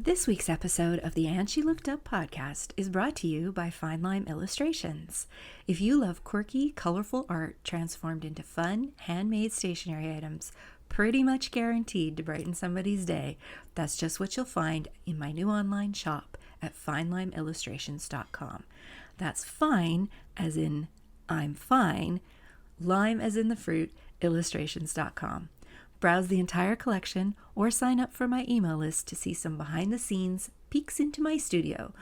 This week's episode of the And She Looked Up podcast is brought to you by Fine Lime Illustrations. If you love quirky, colorful art transformed into fun, handmade stationery items, pretty much guaranteed to brighten somebody's day, that's just what you'll find in my new online shop at FineLimeIllustrations.com. That's fine as in I'm fine, lime as in the fruit, illustrations.com. Browse the entire collection or sign up for my email list to see some behind-the-scenes peeks into my studio.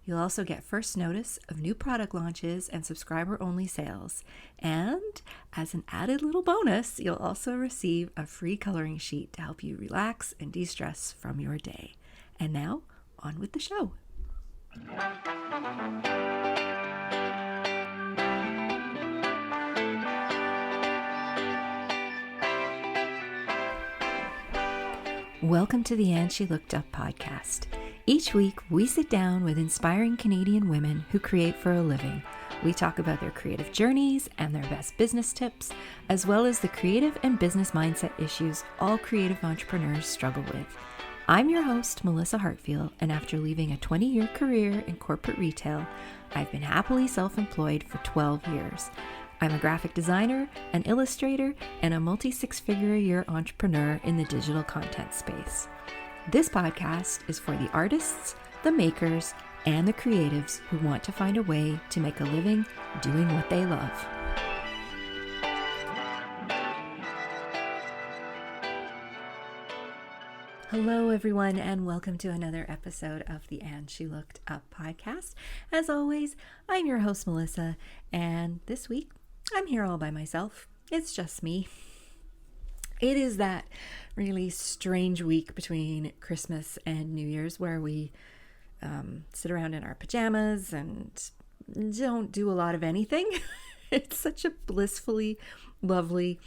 You'll also get first notice of new product launches and subscriber-only sales. And as an added little bonus, you'll also receive a free coloring sheet to help you relax and de-stress from your day. And now, on with the show. Welcome to the And She Looked Up podcast. Each week, we sit down with inspiring Canadian women who create for a living. We talk about their creative journeys and their best business tips, as well as the creative and business mindset issues all creative entrepreneurs struggle with. I'm your host, Melissa Hartfield, and after leaving a 20-year career in corporate retail, I've been happily self-employed for 12 years. I'm a graphic designer, an illustrator, and a multi-six-figure-a-year entrepreneur in the digital content space. This podcast is for the artists, the makers, and the creatives who want to find a way to make a living doing what they love. Hello, everyone, and welcome to another episode of the And She Looked Up podcast. As always, I'm your host, Melissa, and this week, I'm here all by myself. It's just me. It is that really strange week between Christmas and New Year's where we sit around in our pajamas and don't do a lot of anything. It's such a blissfully lovely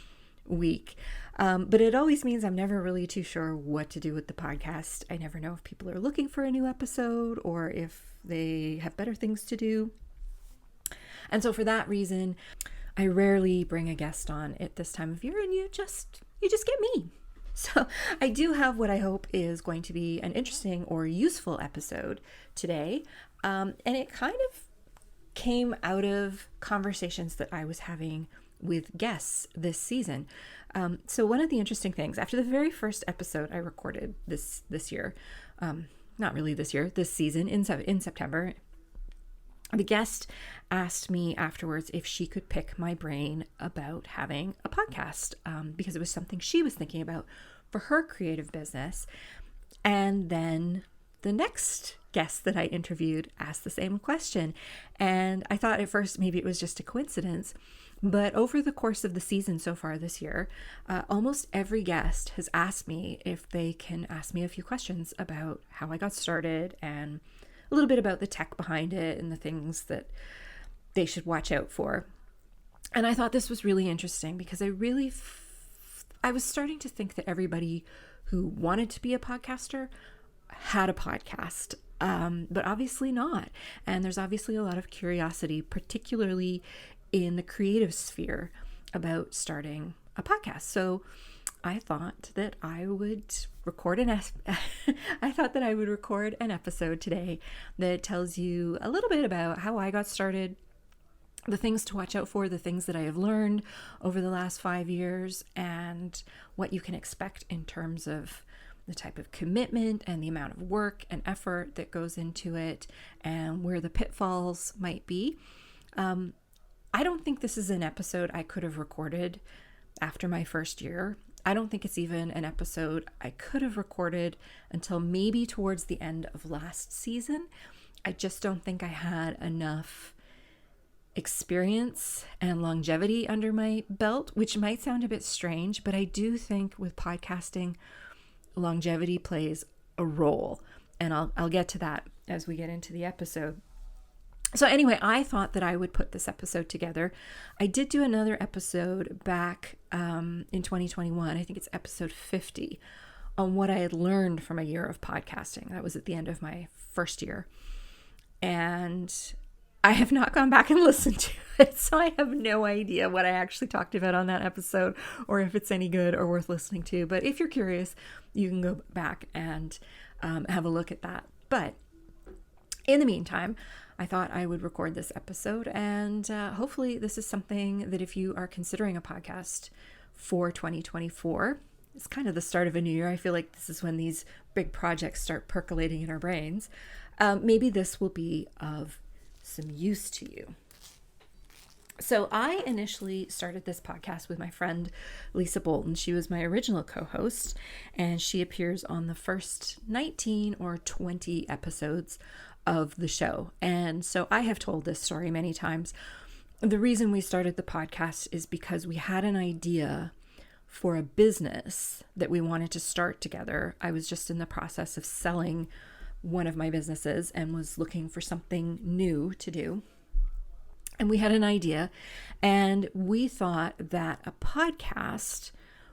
week. But it always means I'm never really too sure what to do with the podcast. I never know if people are looking for a new episode or if they have better things to do. And so for that reason, I rarely bring a guest on at this time of year, and you just get me. So I do have what I hope is going to be an interesting or useful episode today. And it kind of came out of conversations that I was having with guests this season. So one of the interesting things, after the very first episode I recorded this year, not really this year, this season in September, the guest asked me afterwards if she could pick my brain about having a podcast because it was something she was thinking about for her creative business. And then the next guest that I interviewed asked the same question. And I thought at first maybe it was just a coincidence. But over the course of the season so far this year, almost every guest has asked me if they can ask me a few questions about how I got started and a little bit about the tech behind it and the things that they should watch out for. And I thought this was really interesting because I was starting to think that everybody who wanted to be a podcaster had a podcast, but obviously not. And there's obviously a lot of curiosity, particularly in the creative sphere, about starting a podcast. So I thought that I would record an episode today that tells you a little bit about how I got started, the things to watch out for, the things that I have learned over the last 5 years, and what you can expect in terms of the type of commitment and the amount of work and effort that goes into it, and where the pitfalls might be. I don't think this is an episode I could have recorded after my first year. I don't think it's even an episode I could have recorded until maybe towards the end of last season. I just don't think I had enough experience and longevity under my belt, which might sound a bit strange, but I do think with podcasting, longevity plays a role. And I'll get to that as we get into the episode. So anyway, I thought that I would put this episode together. I did do another episode back in 2021. I think it's episode 50 on what I had learned from a year of podcasting. That was at the end of my first year. And I have not gone back and listened to it, so I have no idea what I actually talked about on that episode or if it's any good or worth listening to. But if you're curious, you can go back and have a look at that. But in the meantime, I thought I would record this episode, and hopefully this is something that if you are considering a podcast for 2024, it's kind of the start of a new year. I feel like this is when these big projects start percolating in our brains. Maybe this will be of some use to you. So I initially started this podcast with my friend Lisa Bolton. She was my original co-host, and she appears on the first 19 or 20 episodes of the show. And so I have told this story many times. The reason we started the podcast is because we had an idea for a business that we wanted to start together. I was just in the process of selling one of my businesses and was looking for something new to do. And we had an idea, and we thought that a podcast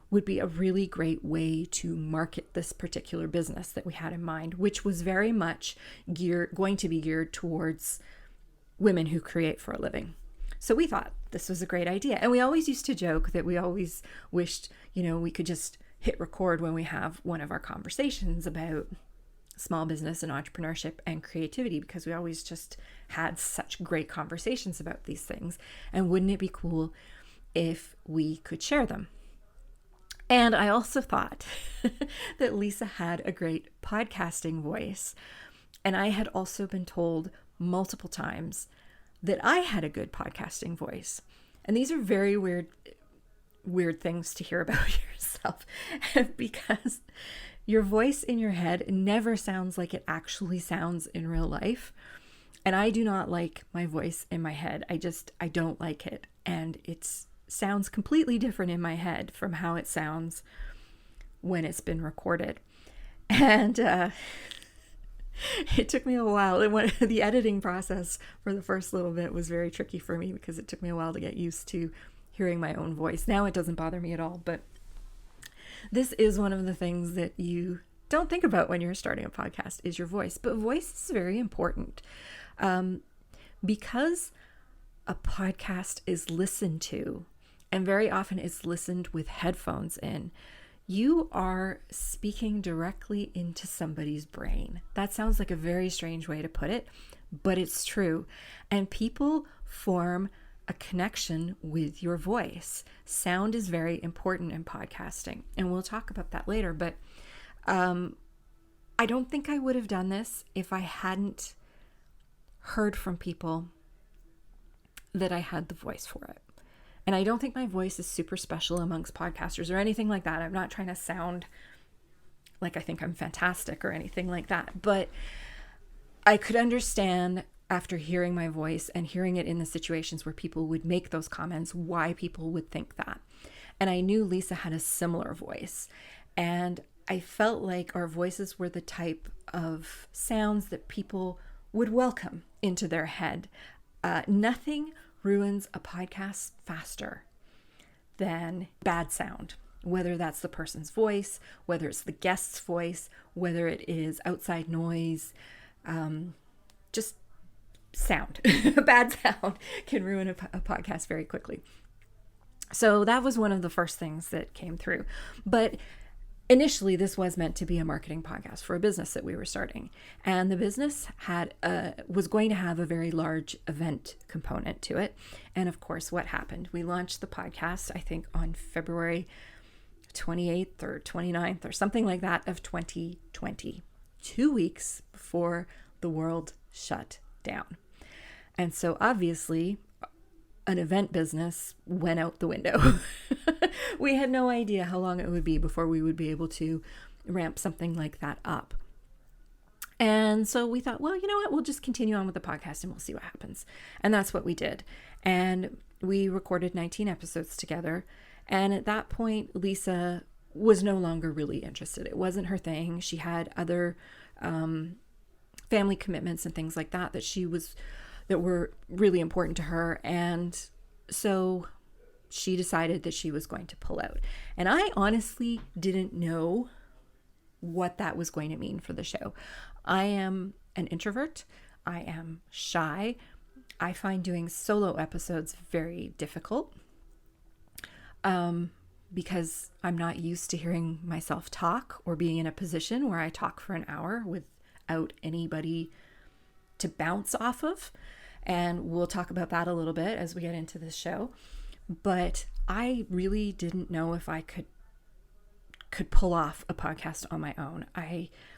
would be a really great way to market this particular business that we had in mind, which was very much going to be geared towards women who create for a living. So we thought this was a great idea. And we always used to joke that we always wished, we could just hit record when we have one of our conversations about small business and entrepreneurship and creativity, because we always just had such great conversations about these things. And wouldn't it be cool if we could share them? And I also thought that Lisa had a great podcasting voice. And I had also been told multiple times that I had a good podcasting voice. And these are very weird things to hear about yourself, because your voice in your head never sounds like it actually sounds in real life. And I do not like my voice in my head. I don't like it. And it sounds completely different in my head from how it sounds when it's been recorded. And it took me a while. The editing process for the first little bit was very tricky for me, because it took me a while to get used to hearing my own voice. Now it doesn't bother me at all, but this is one of the things that you don't think about when you're starting a podcast, is your voice. But voice is very important, because a podcast is listened to, and very often it's listened with headphones in. You are speaking directly into somebody's brain. That sounds like a very strange way to put it, but it's true. And people form a connection with your voice. Sound is very important in podcasting, and we'll talk about that later. But I don't think I would have done this if I hadn't heard from people that I had the voice for it. And I don't think my voice is super special amongst podcasters or anything like that. I'm not trying to sound like I think I'm fantastic or anything like that. But I could understand, after hearing my voice and hearing it in the situations where people would make those comments, why people would think that. And I knew Lisa had a similar voice. And I felt like our voices were the type of sounds that people would welcome into their head. Nothing ruins a podcast faster than bad sound, whether that's the person's voice, whether it's the guest's voice, whether it is outside noise, just sound. Bad sound can ruin a podcast very quickly. So that was one of the first things that came through. But initially, this was meant to be a marketing podcast for a business that we were starting. And the business was going to have a very large event component to it. And of course, what happened? We launched the podcast, I think, on February 28th or 29th or something like that of 2020, 2 weeks before the world shut down. And so obviously, an event business went out the window. We had no idea how long it would be before we would be able to ramp something like that up. And so we thought, well, you know what? We'll just continue on with the podcast and we'll see what happens. And that's what we did. And we recorded 19 episodes together. And at that point, Lisa was no longer really interested. It wasn't her thing. She had other family commitments and things like that that were really important to her. And so she decided that she was going to pull out. And I honestly didn't know what that was going to mean for the show. I am an introvert. I am shy. I find doing solo episodes very difficult. because I'm not used to hearing myself talk or being in a position where I talk for an hour without anybody to bounce off of. And we'll talk about that a little bit as we get into this show. But I really didn't know if I could pull off a podcast on my own.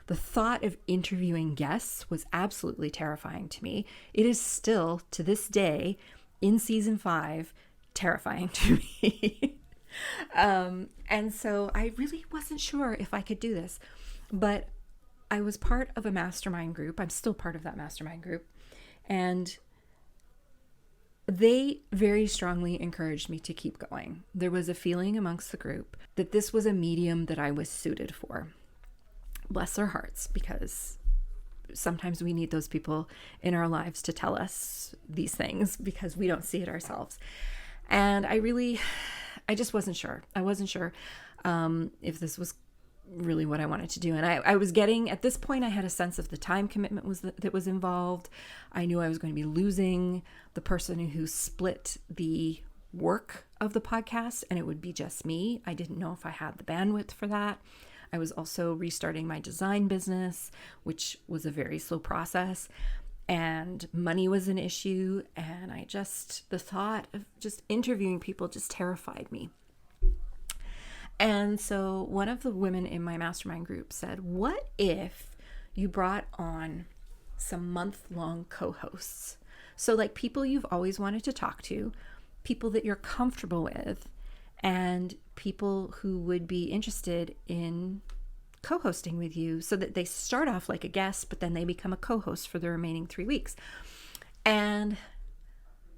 The thought of interviewing guests was absolutely terrifying to me. It is still, to this day, in season 5, terrifying to me. And so I really wasn't sure if I could do this. But I was part of a mastermind group. I'm still part of that mastermind group. And they very strongly encouraged me to keep going. There was a feeling amongst the group that this was a medium that I was suited for. Bless their hearts, because sometimes we need those people in our lives to tell us these things because we don't see it ourselves. And I just wasn't sure. I wasn't sure if this was really what I wanted to do. And I was getting, at this point, I had a sense of the time commitment that was involved. I knew I was going to be losing the person who split the work of the podcast, and it would be just me. I didn't know if I had the bandwidth for that. I was also restarting my design business, which was a very slow process, and money was an issue. And the thought of just interviewing people just terrified me. And so one of the women in my mastermind group said, what if you brought on some month-long co-hosts? So like people you've always wanted to talk to, people that you're comfortable with, and people who would be interested in co-hosting with you, so that they start off like a guest, but then they become a co-host for the remaining 3 weeks. And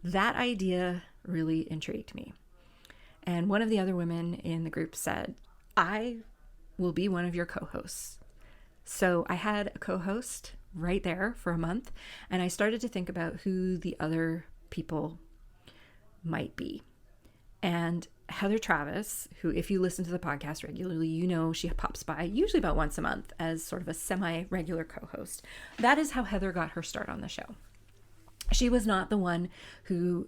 that idea really intrigued me. And one of the other women in the group said, I will be one of your co-hosts. So I had a co-host right there for a month, and I started to think about who the other people might be. And Heather Travis, who, if you listen to the podcast regularly, you know she pops by usually about once a month as sort of a semi-regular co-host. That is how Heather got her start on the show. She was not the one who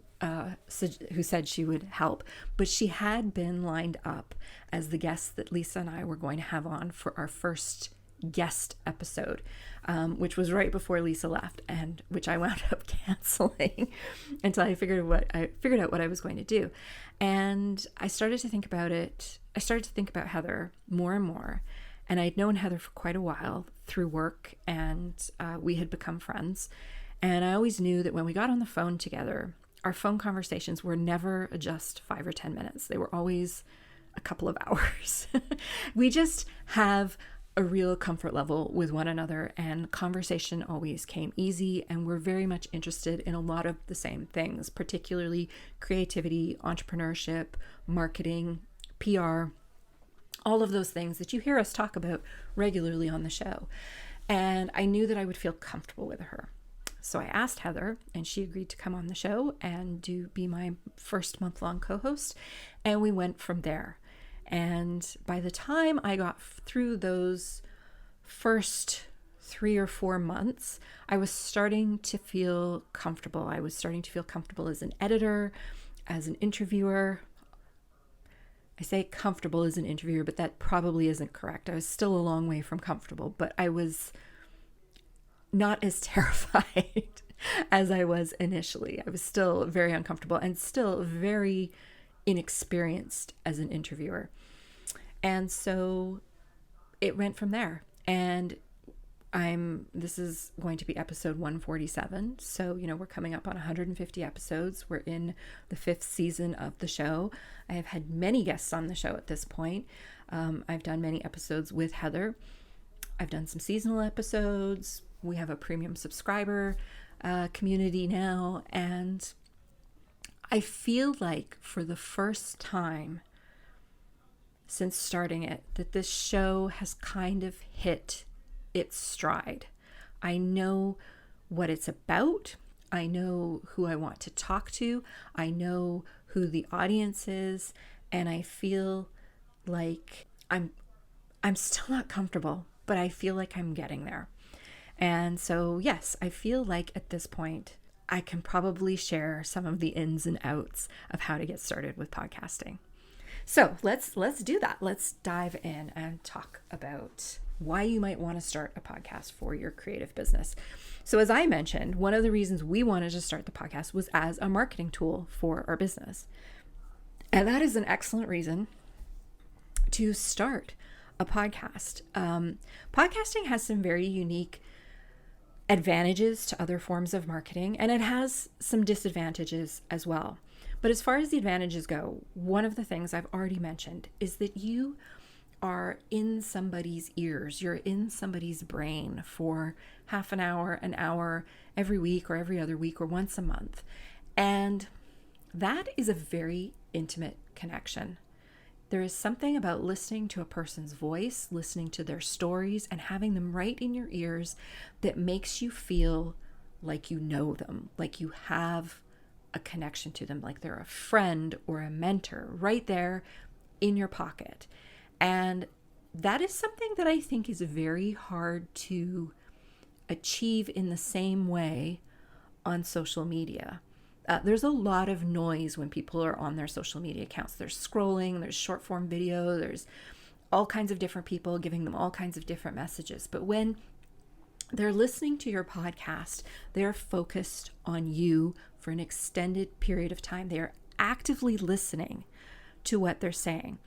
said she would help, but she had been lined up as the guest that Lisa and I were going to have on for our first guest episode, which was right before Lisa left, and which I wound up canceling until I figured out what I was going to do. And I started to think about it. I started to think about Heather more and more, and I'd known Heather for quite a while through work, and we had become friends. And I always knew that when we got on the phone together, our phone conversations were never just 5 or 10 minutes. They were always a couple of hours. We just have a real comfort level with one another, and conversation always came easy, and we're very much interested in a lot of the same things, particularly creativity, entrepreneurship, marketing, PR, all of those things that you hear us talk about regularly on the show. And I knew that I would feel comfortable with her. So I asked Heather, and she agreed to come on the show and be my first month-long co-host, and we went from there. And by the time I got through those first 3 or 4 months, I was starting to feel comfortable. I was starting to feel comfortable as an editor, as an interviewer. I say comfortable as an interviewer, but that probably isn't correct. I was still a long way from comfortable, but I was not as terrified as I was initially. I was still very uncomfortable and still very inexperienced as an interviewer. And so it went from there. And this is going to be episode 147. So, we're coming up on 150 episodes. We're in the 5th season of the show. I have had many guests on the show at this point. I've done many episodes with Heather. I've done some seasonal episodes. We have a premium subscriber community now. And I feel like for the first time since starting it, that this show has kind of hit its stride. I know what it's about. I know who I want to talk to. I know who the audience is. And I feel like I'm still not comfortable, but I feel like I'm getting there. And so, yes, I feel like at this point, I can probably share some of the ins and outs of how to get started with podcasting. So let's do that. Let's dive in and talk about why you might want to start a podcast for your creative business. So as I mentioned, one of the reasons we wanted to start the podcast was as a marketing tool for our business. And that is an excellent reason to start a podcast. Podcasting has some very unique advantages to other forms of marketing, and it has some disadvantages as well. But as far as the advantages go, one of the things I've already mentioned is that you are in somebody's ears. You're in somebody's brain for half an hour every week or every other week or once a month. And that is a very intimate connection. There is something about listening to a person's voice, listening to their stories, and having them right in your ears that makes you feel like you know them, like you have a connection to them, like they're a friend or a mentor right there in your pocket. And that is something that I think is very hard to achieve in the same way on social media. There's a lot of noise when people are on their social media accounts. There's scrolling, there's short form video, there's all kinds of different people giving them all kinds of different messages. But when they're listening to your podcast, they're focused on you for an extended period of time. They are actively listening to what they're saying,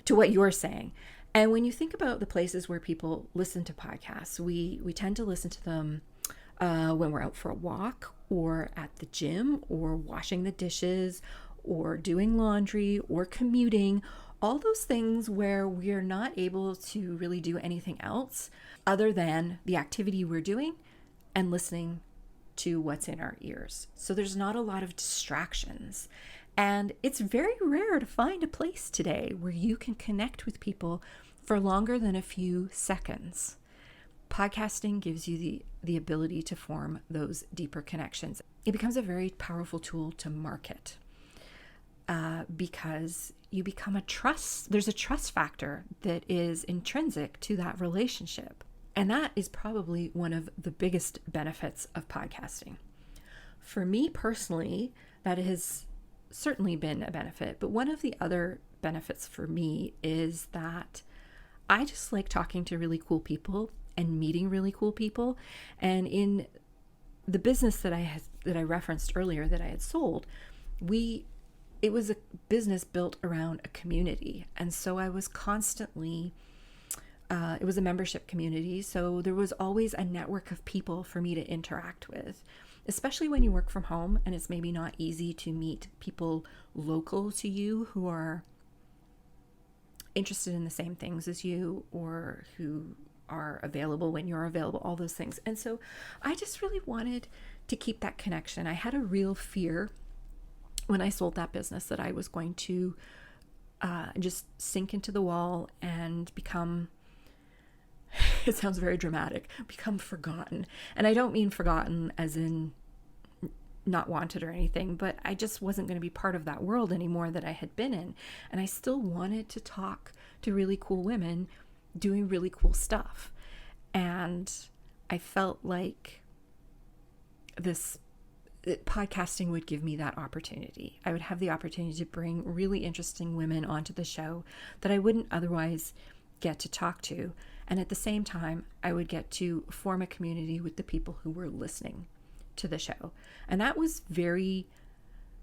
to what you're saying. And when you think about the places where people listen to podcasts, we tend to listen to them when we're out for a walk or at the gym or washing the dishes or doing laundry or commuting, all those things where we're not able to really do anything else other than the activity we're doing and listening to what's in our ears. So there's not a lot of distractions. And it's very rare to find a place today where you can connect with people for longer than a few seconds. Podcasting gives you the ability to form those deeper connections. It becomes a very powerful tool to market because you become there's a trust factor that is intrinsic to that relationship. And that is probably one of the biggest benefits of podcasting. For me personally, that has certainly been a benefit. But one of the other benefits for me is that I just like talking to really cool people and meeting really cool people. And in the business that I referenced earlier that I had sold, it was a business built around a community. And so I was constantly, it was a membership community. So there was always a network of people for me to interact with, especially when you work from home and it's maybe not easy to meet people local to you who are interested in the same things as you or who are available when you're available, all those things. And so I just really wanted to keep that connection. I had a real fear when I sold that business that I was going to just sink into the wall and become, it sounds very dramatic, become forgotten. And I don't mean forgotten as in not wanted or anything, but I just wasn't going to be part of that world anymore that I had been in. And I still wanted to talk to really cool women doing really cool stuff. And I felt like podcasting would give me that opportunity. I would have the opportunity to bring really interesting women onto the show that I wouldn't otherwise get to talk to. And at the same time, I would get to form a community with the people who were listening to the show. And that was very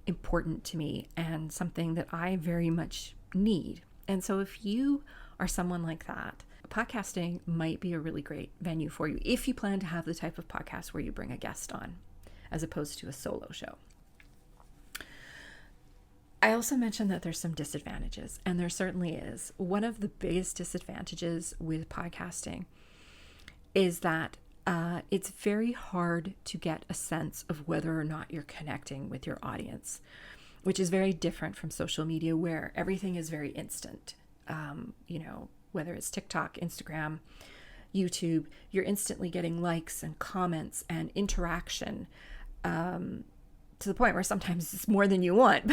important to me and something that I very much need. And so if you are someone like that, podcasting might be a really great venue for you if you plan to have the type of podcast where you bring a guest on as opposed to a solo show. I also mentioned that there's some disadvantages, and there certainly is. One of the biggest disadvantages with podcasting is that it's very hard to get a sense of whether or not you're connecting with your audience, which is very different from social media where everything is very instant. Whether it's TikTok, Instagram, YouTube, you're instantly getting likes and comments and interaction to the point where sometimes it's more than you want,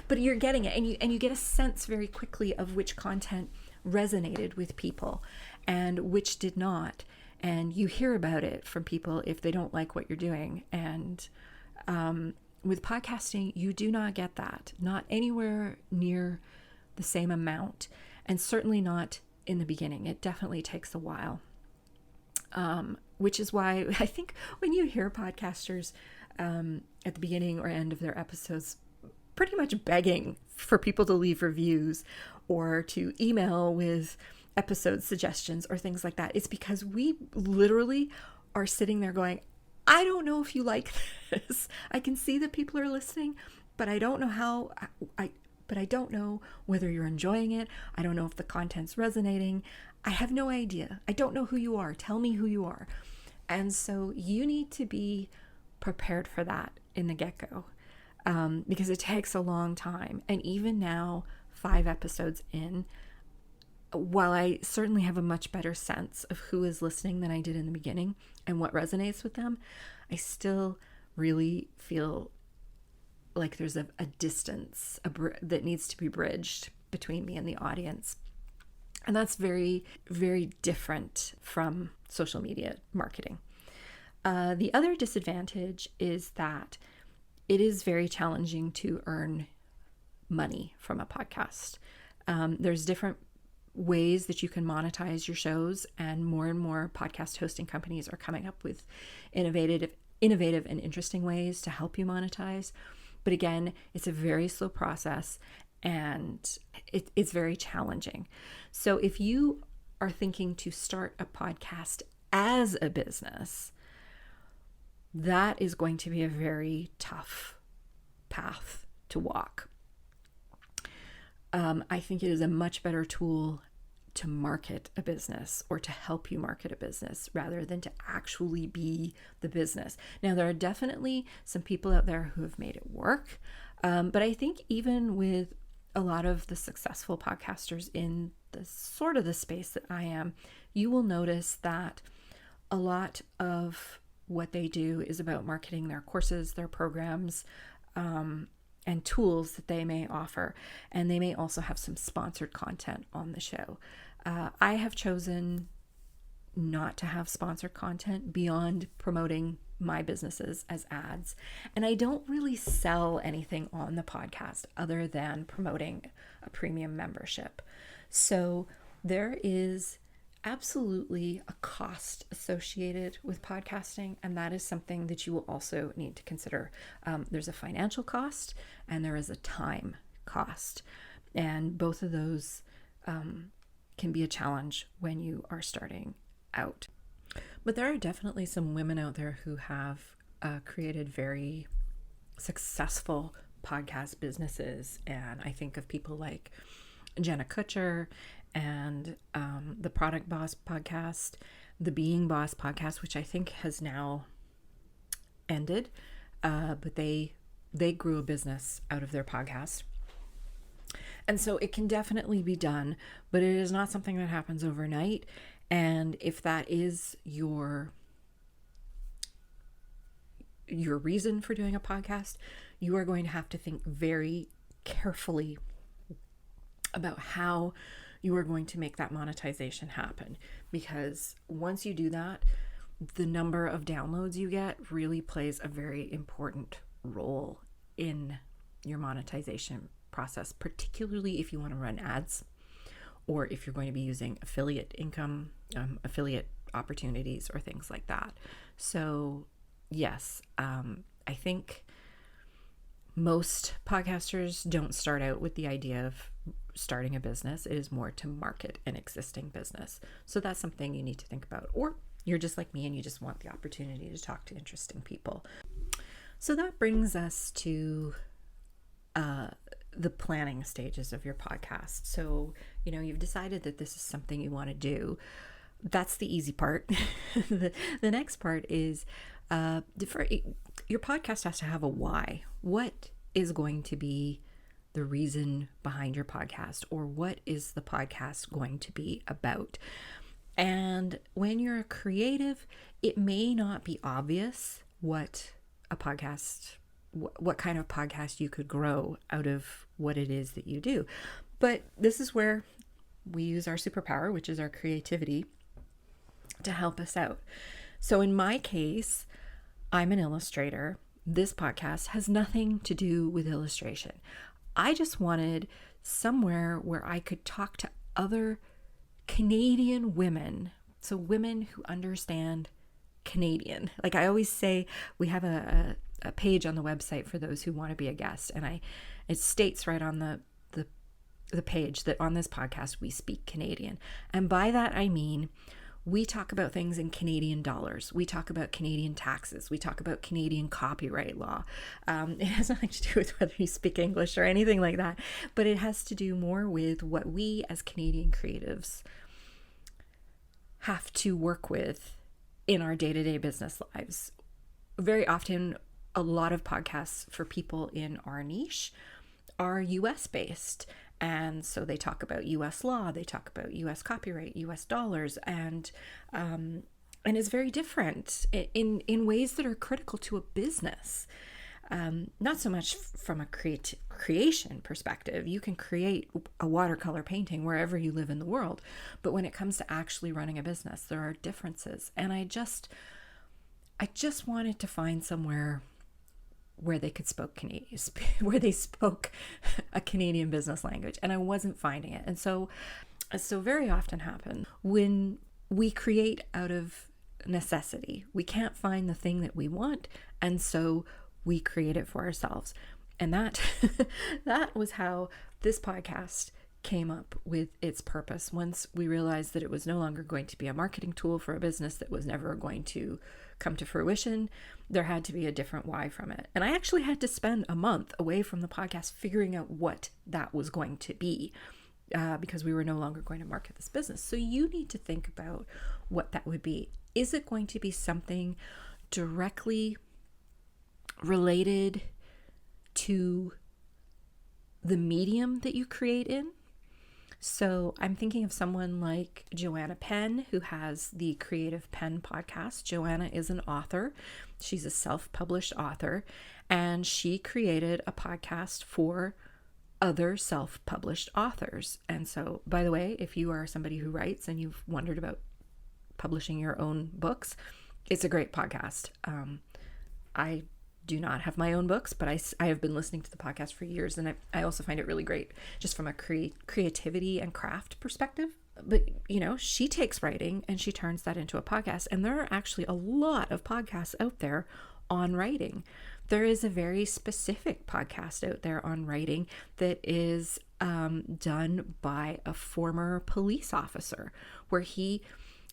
but you're getting it, and you get a sense very quickly of which content resonated with people and which did not. And you hear about it from people if they don't like what you're doing. And with podcasting, you do not get that, not anywhere near the same amount, and certainly not in the beginning. It definitely takes a while. Which is why I think when you hear podcasters at the beginning or end of their episodes pretty much begging for people to leave reviews or to email with episode suggestions or things like that, it's because we literally are sitting there going, I don't know if you like this. I can see that people are listening, but I don't know how. But I don't know whether you're enjoying it. I don't know if the content's resonating. I have no idea. I don't know who you are. Tell me who you are. And so you need to be prepared for that in the get-go, because it takes a long time. And even now, 5 episodes in, while I certainly have a much better sense of who is listening than I did in the beginning and what resonates with them, I still really feel like there's a distance that needs to be bridged between me and the audience. And that's very, very different from social media marketing. The other disadvantage is that it is very challenging to earn money from a podcast. There's different ways that you can monetize your shows, and more podcast hosting companies are coming up with innovative and interesting ways to help you monetize. But again, it's a very slow process, and it's very challenging. So if you are thinking to start a podcast as a business, that is going to be a very tough path to walk. I think it is a much better tool to market a business or to help you market a business rather than to actually be the business. Now, there are definitely some people out there who have made it work. But I think even with a lot of the successful podcasters in the sort of the space that I am, you will notice that a lot of what they do is about marketing their courses, their programs, and tools that they may offer. And they may also have some sponsored content on the show. I have chosen not to have sponsored content beyond promoting my businesses as ads. And I don't really sell anything on the podcast other than promoting a premium membership. So there is absolutely a cost associated with podcasting, and that is something that you will also need to consider. There's a financial cost and there is a time cost, and both of those can be a challenge when you are starting out. But there are definitely some women out there who have created very successful podcast businesses, and I think of people like Jenna Kutcher and the Product Boss podcast, the Being Boss podcast, which I think has now ended, but they grew a business out of their podcast. And so it can definitely be done, but it is not something that happens overnight. And if that is your reason for doing a podcast, you are going to have to think very carefully about how you are going to make that monetization happen. Because once you do that, the number of downloads you get really plays a very important role in your monetization process, particularly if you want to run ads or if you're going to be using affiliate income, affiliate opportunities or things like that. So yes, I think most podcasters don't start out with the idea of starting a business. It is more to market an existing business. So that's something you need to think about. Or you're just like me and you just want the opportunity to talk to interesting people. So that brings us to the planning stages of your podcast. So, you've decided that this is something you want to do. That's the easy part. The next part is your podcast has to have a why. What is going to be the reason behind your podcast, or what is the podcast going to be about? And when you're a creative, it may not be obvious what kind of podcast you could grow out of what it is that you do. But this is where we use our superpower, which is our creativity, to help us out. So in my case, I'm an illustrator. This podcast has nothing to do with illustration. I just wanted somewhere where I could talk to other Canadian women. So women who understand Canadian. Like I always say, we have a page on the website for those who want to be a guest. And it states right on the page that on this podcast, we speak Canadian. And by that, I mean, we talk about things in Canadian dollars. We talk about Canadian taxes. We talk about Canadian copyright law. It has nothing to do with whether you speak English or anything like that, but it has to do more with what we as Canadian creatives have to work with in our day-to-day business lives. Very often, a lot of podcasts for people in our niche are US based. And so they talk about US law, they talk about US copyright, US dollars, and it's very different in ways that are critical to a business. Not so much from a creation perspective. You can create a watercolor painting wherever you live in the world. But when it comes to actually running a business, there are differences. And I just wanted to find somewhere where they could where they spoke a Canadian business language, and I wasn't finding it. And so very often happen when we create out of necessity. We can't find the thing that we want, and so we create it for ourselves. And that was how this podcast came up with its purpose. Once we realized that it was no longer going to be a marketing tool for a business that was never going to come to fruition, there had to be a different why from it. And I actually had to spend a month away from the podcast figuring out what that was going to be, because we were no longer going to market this business. So you need to think about what that would be. Is it going to be something directly related to the medium that you create in? So I'm thinking of someone like Joanna Penn, who has the Creative Penn podcast. Joanna is an author. She's a self-published author, and she created a podcast for other self-published authors. And so, by the way, if you are somebody who writes and you've wondered about publishing your own books, it's a great podcast. I do not have my own books, but I have been listening to the podcast for years, and I also find it really great just from a creativity and craft perspective. But, she takes writing and she turns that into a podcast, and there are actually a lot of podcasts out there on writing. There is a very specific podcast out there on writing that is done by a former police officer, where he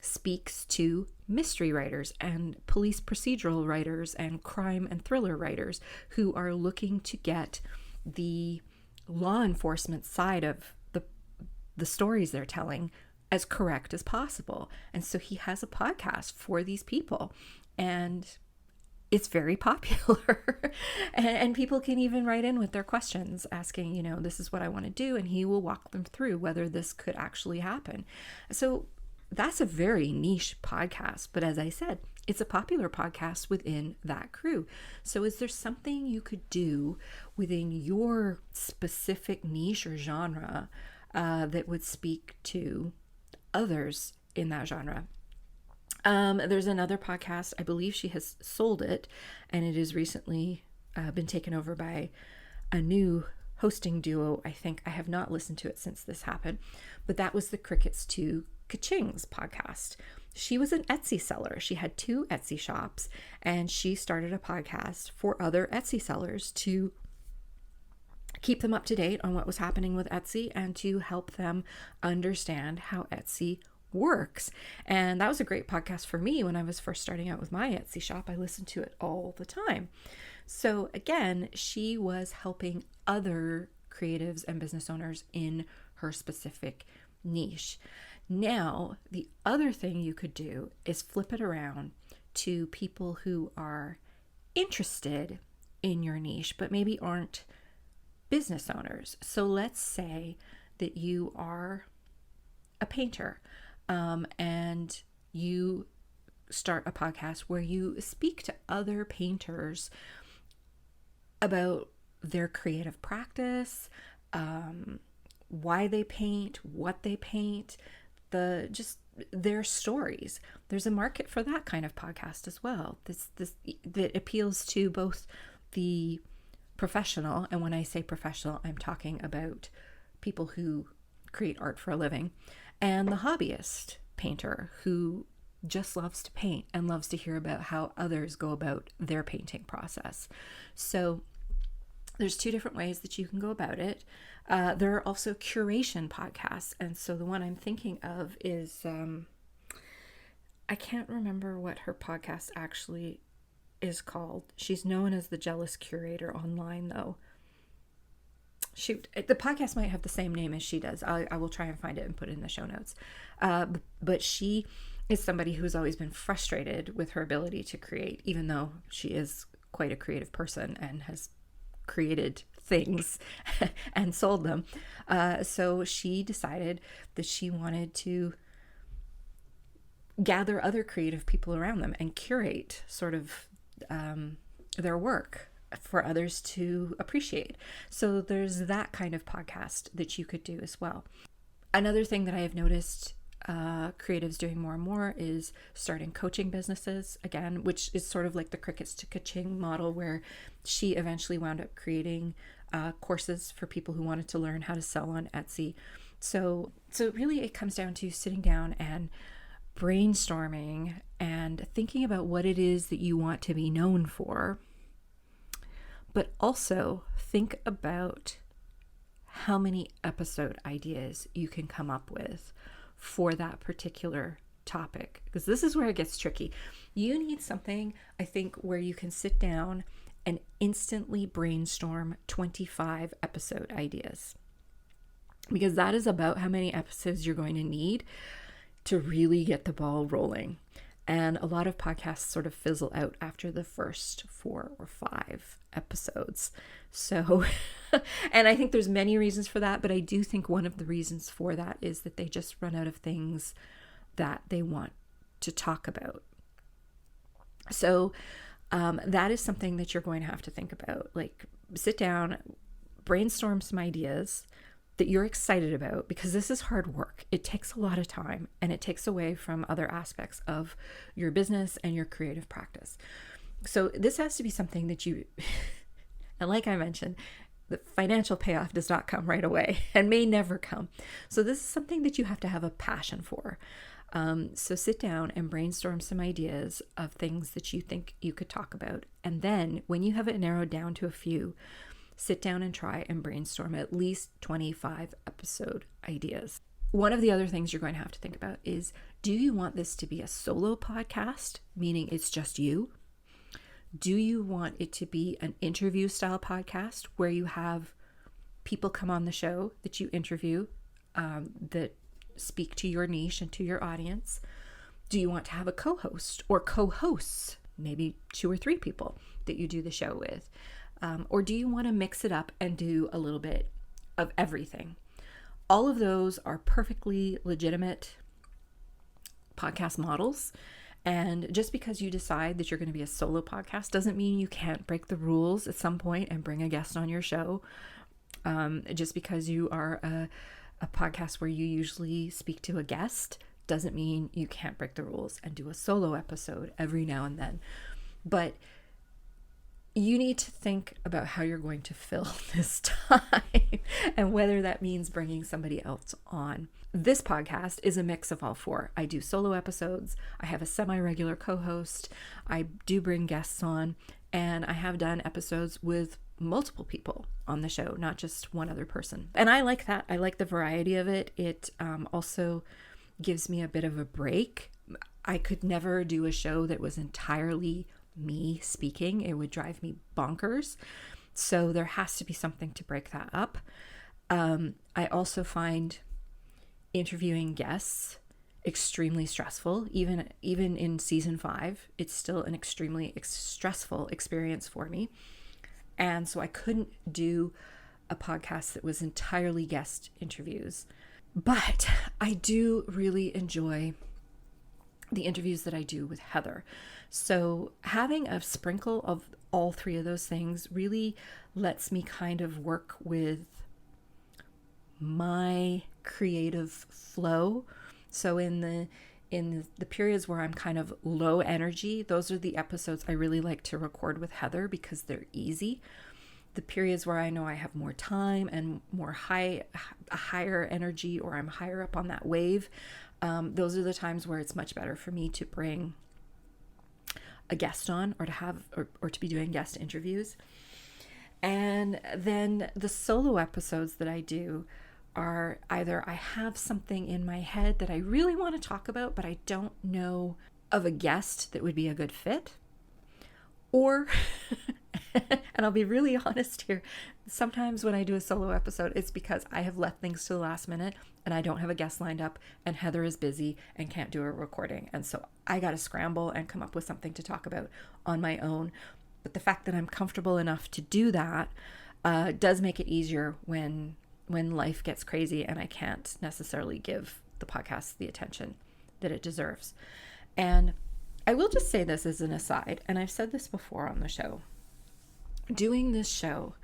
speaks to mystery writers and police procedural writers and crime and thriller writers who are looking to get the law enforcement side of the stories they're telling as correct as possible. And so he has a podcast for these people, and it's very popular. and people can even write in with their questions asking, this is what I want to do, and he will walk them through whether this could actually happen. So that's a very niche podcast, but as I said, it's a popular podcast within that crew. So is there something you could do within your specific niche or genre that would speak to others in that genre? There's another podcast, I believe she has sold it, and it has recently been taken over by a new hosting duo. I think I have not listened to it since this happened, but that was the Crickets to Kaching's podcast. She was an Etsy seller. She had 2 Etsy shops, and she started a podcast for other Etsy sellers to keep them up to date on what was happening with Etsy and to help them understand how Etsy works. And that was a great podcast for me when I was first starting out with my Etsy shop. I listened to it all the time. So again, she was helping other creatives and business owners in her specific niche. Now, the other thing you could do is flip it around to people who are interested in your niche, but maybe aren't business owners. So let's say that you are a painter, and you start a podcast where you speak to other painters about their creative practice, why they paint, what they paint, their stories. There's a market for that kind of podcast as well. This that appeals to both the professional, and when I say professional, I'm talking about people who create art for a living, and the hobbyist painter who just loves to paint and loves to hear about how others go about their painting process. So there's two different ways that you can go about it. There are also curation podcasts. And so the one I'm thinking of is, I can't remember what her podcast actually is called. She's known as the Jealous Curator online, though. Shoot, the podcast might have the same name as she does. I will try and find it and put it in the show notes. But she is somebody who's always been frustrated with her ability to create, even though she is quite a creative person and has created things and sold them. So she decided that she wanted to gather other creative people around them and curate sort of their work for others to appreciate. So there's that kind of podcast that you could do as well. Another thing that I have noticed creatives doing more and more is starting coaching businesses again, which is sort of like the Crickets to Ka-Ching model, where she eventually wound up creating courses for people who wanted to learn how to sell on Etsy. So really it comes down to sitting down and brainstorming and thinking about what it is that you want to be known for, but also think about how many episode ideas you can come up with for that particular topic, because this is where it gets tricky. You need something, I think, where you can sit down and instantly brainstorm 25 episode ideas, because that is about how many episodes you're going to need to really get the ball rolling. And a lot of podcasts sort of fizzle out after the first 4 or 5 episodes. So, and I think there's many reasons for that, but I do think one of the reasons for that is that they just run out of things that they want to talk about. So that is something that you're going to have to think about. Like, sit down, brainstorm some ideas that you're excited about, because this is hard work. It takes a lot of time and it takes away from other aspects of your business and your creative practice. So this has to be something that you, and like I mentioned, the financial payoff does not come right away and may never come. So this is something that you have to have a passion for. So sit down and brainstorm some ideas of things that you think you could talk about. And then when you have it narrowed down to a few, sit down and try and brainstorm at least 25 episode ideas. One of the other things you're going to have to think about is, do you want this to be a solo podcast, meaning it's just you? Do you want it to be an interview style podcast where you have people come on the show that you interview that speak to your niche and to your audience? Do you want to have a co-host or co-hosts, maybe 2 or 3 people that you do the show with? Or do you want to mix it up and do a little bit of everything? All of those are perfectly legitimate podcast models. And just because you decide that you're going to be a solo podcast doesn't mean you can't break the rules at some point and bring a guest on your show. Just because you are a podcast where you usually speak to a guest doesn't mean you can't break the rules and do a solo episode every now and then. But you need to think about how you're going to fill this time and whether that means bringing somebody else on. This podcast is a mix of all 4. I do solo episodes, I have a semi-regular co-host, I do bring guests on, and I have done episodes with multiple people on the show, not just one other person. And I like that. I like the variety of it. It also gives me a bit of a break. I could never do a show that was entirely me speaking. It would drive me bonkers. So there has to be something to break that up. I also find interviewing guests extremely stressful. Even in season 5, it's still an extremely stressful experience for me. And so I couldn't do a podcast that was entirely guest interviews. But I do really enjoy the interviews that I do with Heather. So having a sprinkle of all 3 of those things really lets me kind of work with my creative flow. So in the periods where I'm kind of low energy, those are the episodes I really like to record with Heather because they're easy. The periods where I know I have more time and a higher energy, or I'm higher up on that wave, those are the times where it's much better for me to bring a guest on, or to have, or to be doing guest interviews. And then the solo episodes that I do are either I have something in my head that I really want to talk about, but I don't know of a guest that would be a good fit. Or, and I'll be really honest here, sometimes when I do a solo episode, it's because I have left things to the last minute and I don't have a guest lined up, and Heather is busy and can't do a recording. And so I got to scramble and come up with something to talk about on my own. But the fact that I'm comfortable enough to do that does make it easier when life gets crazy and I can't necessarily give the podcast the attention that it deserves. And I will just say this as an aside, and I've said this before on the show. Doing this show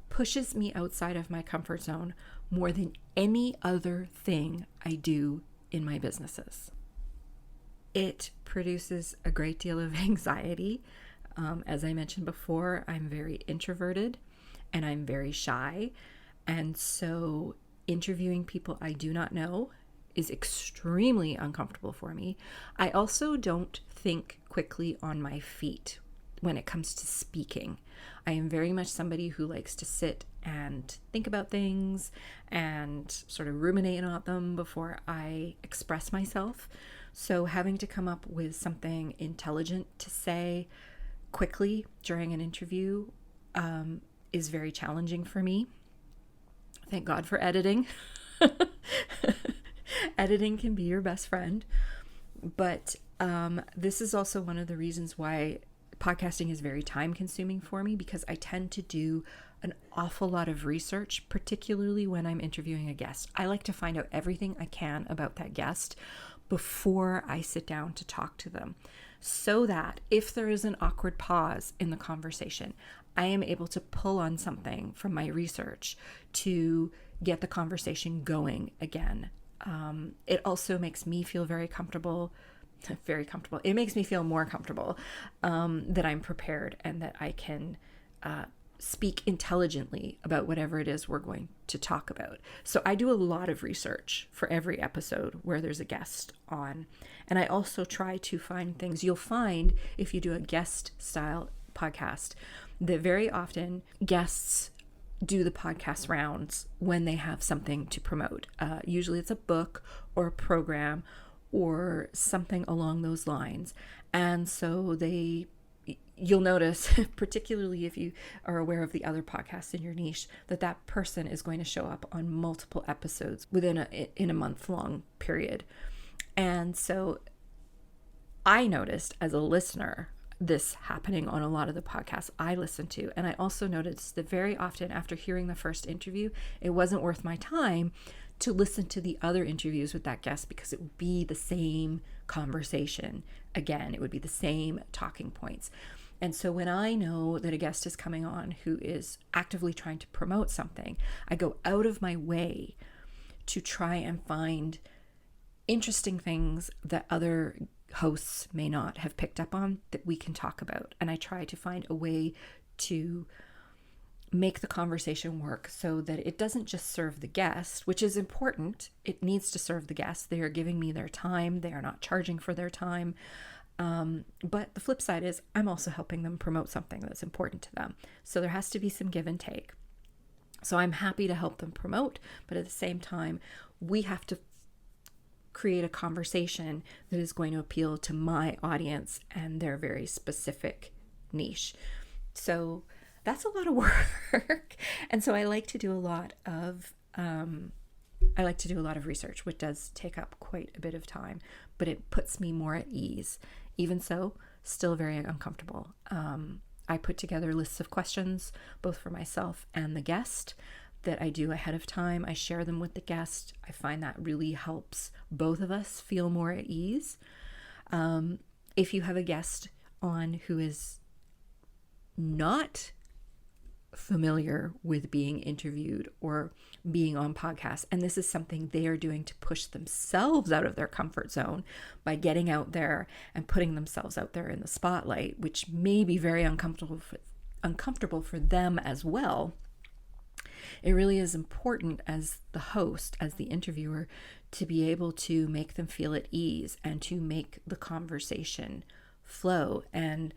pushes me outside of my comfort zone more than any other thing I do in my businesses. It produces a great deal of anxiety. As I mentioned before, I'm very introverted and I'm very shy. And so interviewing people I do not know is extremely uncomfortable for me. I also don't think quickly on my feet when it comes to speaking. I am very much somebody who likes to sit and think about things and sort of ruminate on them before I express myself. So having to come up with something intelligent to say quickly during an interview is very challenging for me. Thank God for editing. Editing can be your best friend. But this is also one of the reasons why podcasting is very time consuming for me, because I tend to do an awful lot of research, particularly when I'm interviewing a guest. I like to find out everything I can about that guest before I sit down to talk to them, so that if there is an awkward pause in the conversation, I am able to pull on something from my research to get the conversation going again. It also makes me feel very comfortable. It makes me feel more comfortable that I'm prepared and that I can speak intelligently about whatever it is we're going to talk about. So I do a lot of research for every episode where there's a guest on. And I also try to find things. You'll find if you do a guest style podcast that very often guests do the podcast rounds when they have something to promote. Usually it's a book or a program or something along those lines. And so you'll notice, particularly if you are aware of the other podcasts in your niche, that person is going to show up on multiple episodes in a month-long period. And so I noticed as a listener this happening on a lot of the podcasts I listen to. And I also noticed that very often after hearing the first interview, it wasn't worth my time to listen to the other interviews with that guest, because it would be the same conversation again. It would be the same talking points. And so when I know that a guest is coming on who is actively trying to promote something, I go out of my way to try and find interesting things that other hosts may not have picked up on that we can talk about. And I try to find a way to make the conversation work so that it doesn't just serve the guest, which is important. It needs to serve the guest. They are giving me their time. They are not charging for their time. But the flip side is I'm also helping them promote something that's important to them. So there has to be some give and take. So I'm happy to help them promote, but at the same time, we have to create a conversation that is going to appeal to my audience and their very specific niche. So that's a lot of work. And so I like to do a lot of research, which does take up quite a bit of time, but it puts me more at ease. Even so, still very uncomfortable. I put together lists of questions, both for myself and the guest, that I do ahead of time. I share them with the guest. I find that really helps both of us feel more at ease. If you have a guest on who is not familiar with being interviewed or being on podcasts, and this is something they are doing to push themselves out of their comfort zone by getting out there and putting themselves out there in the spotlight, which may be very uncomfortable uncomfortable for them as well, it really is important as the host, as the interviewer, to be able to make them feel at ease and to make the conversation flow. And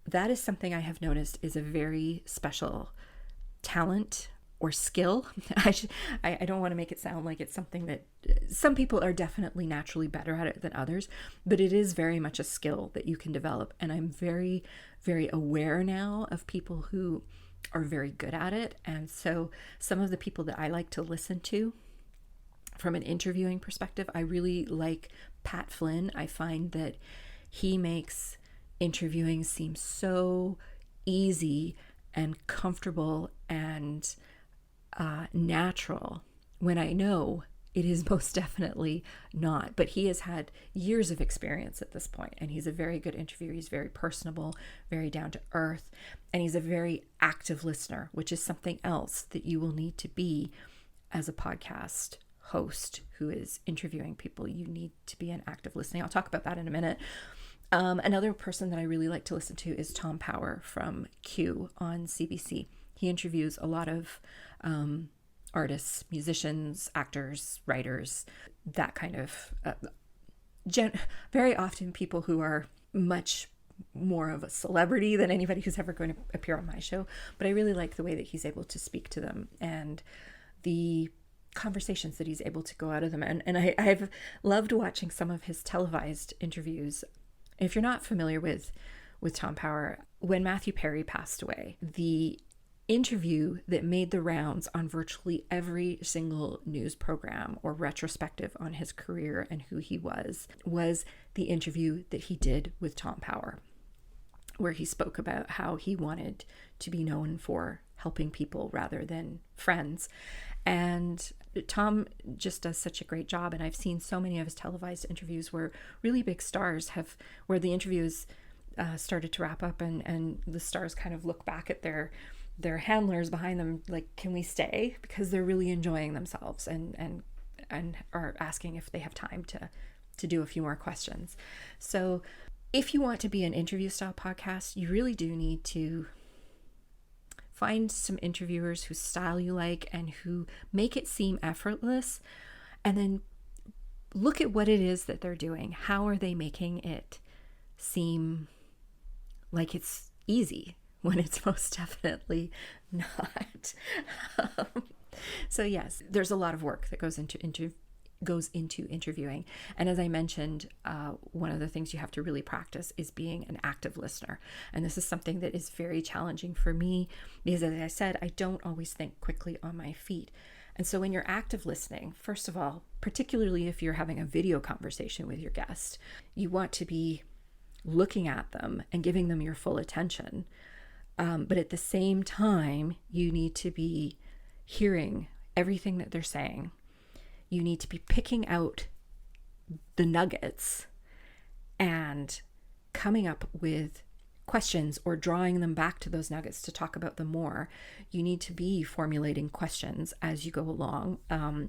that is something I have noticed is a very special talent or skill. I don't want to make it sound like it's something that some people are definitely naturally better at it than others, but it is very much a skill that you can develop. And I'm very, very aware now of people who are very good at it. And so some of the people that I like to listen to from an interviewing perspective, I really like Pat Flynn. I find that he makes interviewing seem so easy and comfortable and natural, when I know it is most definitely not. But he has had years of experience at this point, and he's a very good interviewer. He's very personable, very down to earth, and he's a very active listener, which is something else that you will need to be as a podcast host who is interviewing people. You need to be an active listening. I'll talk about that in a minute. Another person that I really like to listen to is Tom Power from Q on CBC. He interviews a lot of artists, musicians, actors, writers, that kind of, very often people who are much more of a celebrity than anybody who's ever going to appear on my show. But I really like the way that he's able to speak to them and the conversations that he's able to go out of them. And I've loved watching some of his televised interviews. If you're not familiar with Tom Power, when Matthew Perry passed away, the interview that made the rounds on virtually every single news program or retrospective on his career and who he was the interview that he did with Tom Power, where he spoke about how he wanted to be known for helping people rather than friends. And Tom just does such a great job. And I've seen so many of his televised interviews where really big stars where the interviews started to wrap up and the stars kind of look back at their handlers behind them like, can we stay? Because they're really enjoying themselves and are asking if they have time to do a few more questions. So if you want to be an interview style podcast, you really do need to find some interviewers whose style you like and who make it seem effortless, and then look at what it is that they're doing. How are they making it seem like it's easy when it's most definitely not? So yes, there's a lot of work that goes into interviewing. And as I mentioned, one of the things you have to really practice is being an active listener. And this is something that is very challenging for me because, as I said, I don't always think quickly on my feet. And so when you're active listening, first of all, particularly if you're having a video conversation with your guest, you want to be looking at them and giving them your full attention. But at the same time, you need to be hearing everything that they're saying. You need to be picking out the nuggets and coming up with questions or drawing them back to those nuggets to talk about them more. You need to be formulating questions as you go along.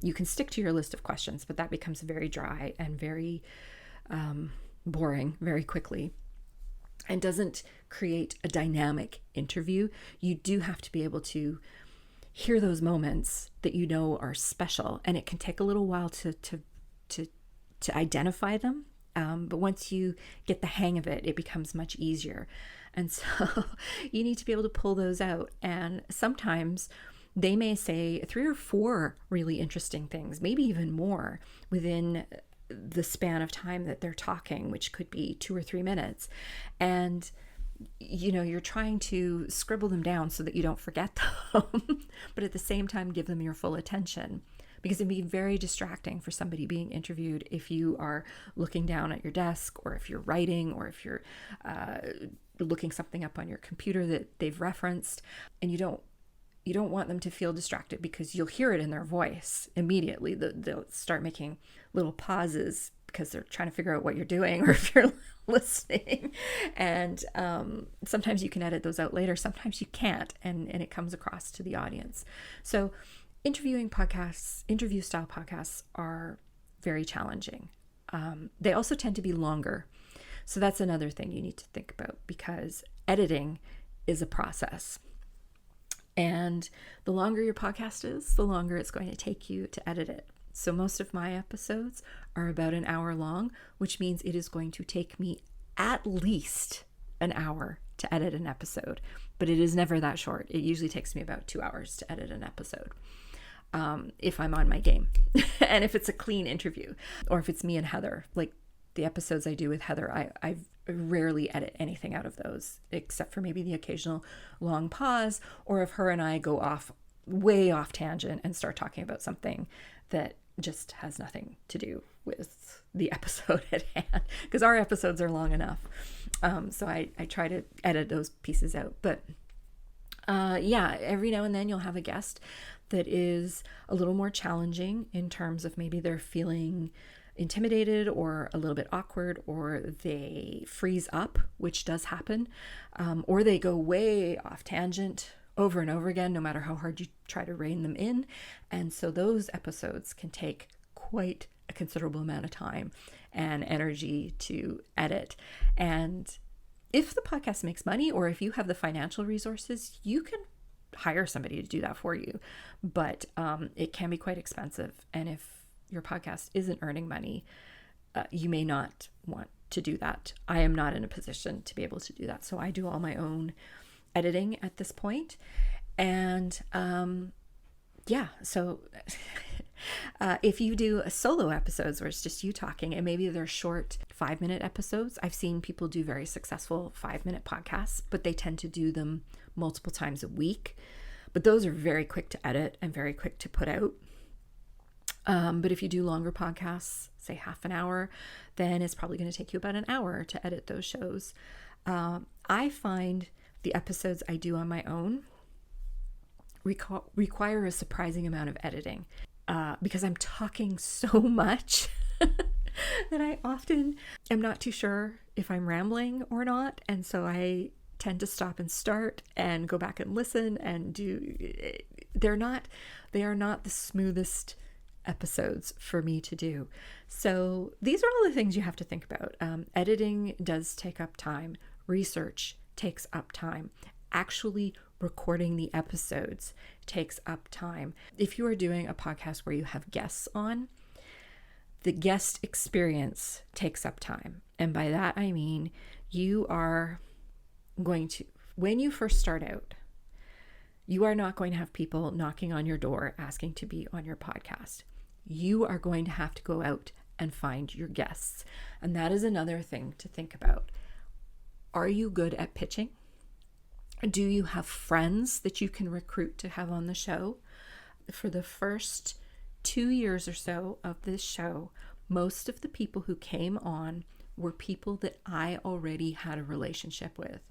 You can stick to your list of questions, but that becomes very dry and very boring very quickly and doesn't create a dynamic interview. You do have to be able to hear those moments that you know are special, and it can take a little while to identify them. But once you get the hang of it, it becomes much easier. And so you need to be able to pull those out. And sometimes they may say 3 or 4 really interesting things, maybe even more within the span of time that they're talking, which could be 2 or 3 minutes. And you're trying to scribble them down so that you don't forget them, but at the same time, give them your full attention, because it'd be very distracting for somebody being interviewed if you are looking down at your desk, or if you're writing, or if you're looking something up on your computer that they've referenced, and you don't want them to feel distracted, because you'll hear it in their voice immediately. They'll start making little pauses because they're trying to figure out what you're doing, or if you're listening. And sometimes you can edit those out later, sometimes you can't, and it comes across to the audience. So interview style podcasts are very challenging. They also tend to be longer. So that's another thing you need to think about, because editing is a process. And the longer your podcast is, the longer it's going to take you to edit it. So most of my episodes are about an hour long, which means it is going to take me at least an hour to edit an episode, but it is never that short. It usually takes me about 2 hours to edit an episode. If I'm on my game and if it's a clean interview, or if it's me and Heather, like the episodes I do with Heather, I rarely edit anything out of those except for maybe the occasional long pause, or if her and I go off way off tangent and start talking about something that just has nothing to do with the episode at hand, because our episodes are long enough. So I try to edit those pieces out. But yeah, every now and then you'll have a guest that is a little more challenging in terms of maybe they're feeling intimidated or a little bit awkward, or they freeze up, which does happen, or they go way off tangent over and over again, no matter how hard you try to rein them in. And so those episodes can take quite a considerable amount of time and energy to edit. And if the podcast makes money, or if you have the financial resources, you can hire somebody to do that for you. But it can be quite expensive. And if your podcast isn't earning money, you may not want to do that. I am not in a position to be able to do that. So I do all my own editing at this point. And yeah, so if you do a solo episodes where it's just you talking, and maybe they're short 5-minute episodes, I've seen people do very successful 5-minute podcasts, but they tend to do them multiple times a week. But those are very quick to edit and very quick to put out. But if you do longer podcasts, say half an hour, then it's probably going to take you about an hour to edit those shows. I find the episodes I do on my own require a surprising amount of editing because I'm talking so much that I often am not too sure if I'm rambling or not. And so I tend to stop and start and go back and listen and they are not the smoothest episodes for me to do. So these are all the things you have to think about. Editing does take up time. Research takes up time. Actually recording the episodes takes up time. If you are doing a podcast where you have guests on, the guest experience takes up time. And by that, I mean you are going to, when you first start out, you are not going to have people knocking on your door asking to be on your podcast. You are going to have to go out and find your guests. And that is another thing to think about. Are you good at pitching? Do you have friends that you can recruit to have on the show? For the first 2 years or so of this show, most of the people who came on were people that I already had a relationship with,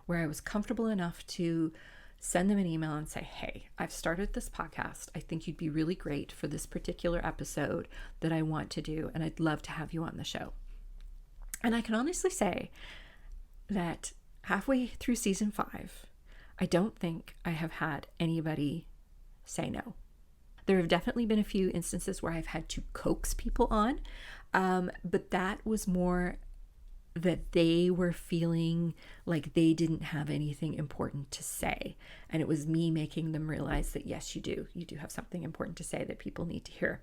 where I was comfortable enough to send them an email and say, hey, I've started this podcast. I think you'd be really great for this particular episode that I want to do, and I'd love to have you on the show. And I can honestly say that halfway through season 5, I don't think I have had anybody say no. There have definitely been a few instances where I've had to coax people on, but that was more that they were feeling like they didn't have anything important to say. And it was me making them realize that, yes, you do have something important to say that people need to hear.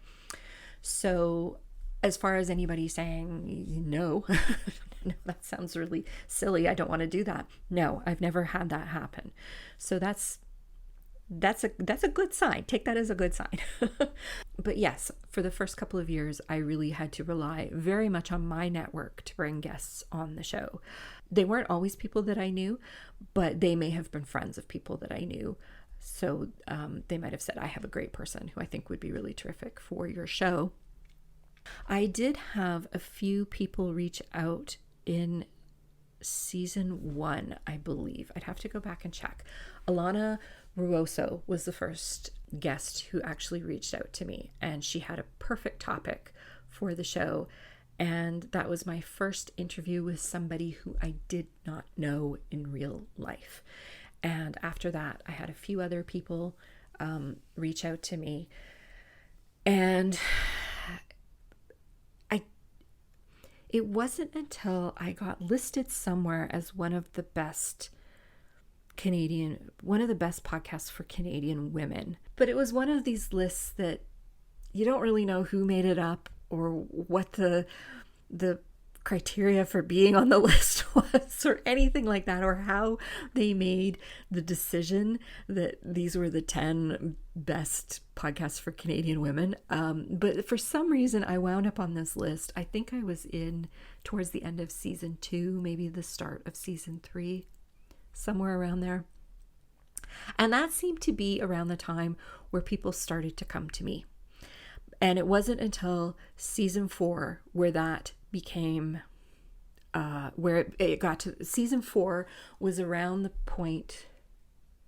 So as far as anybody saying, no, no, that sounds really silly, I don't want to do that. No, I've never had that happen. So that's a good sign. Take that as a good sign. But yes, for the first couple of years, I really had to rely very much on my network to bring guests on the show. They weren't always people that I knew, but they may have been friends of people that I knew. So they might have said, I have a great person who I think would be really terrific for your show. I did have a few people reach out in season 1, I believe. I'd have to go back and check. Alana Ruoso was the first guest who actually reached out to me, and she had a perfect topic for the show. And that was my first interview with somebody who I did not know in real life. And after that, I had a few other people reach out to me. And it wasn't until I got listed somewhere as one of the best one of the best podcasts for Canadian women. But it was one of these lists that you don't really know who made it up or what the criteria for being on the list was or anything like that, or how they made the decision that these were the 10 best podcasts for Canadian women. But for some reason, I wound up on this list. I think I was in towards the end of season 2, maybe the start of season 3, somewhere around there. And that seemed to be around the time where people started to come to me. And it wasn't until season 4 where that became, where it got to, season 4 was around the point,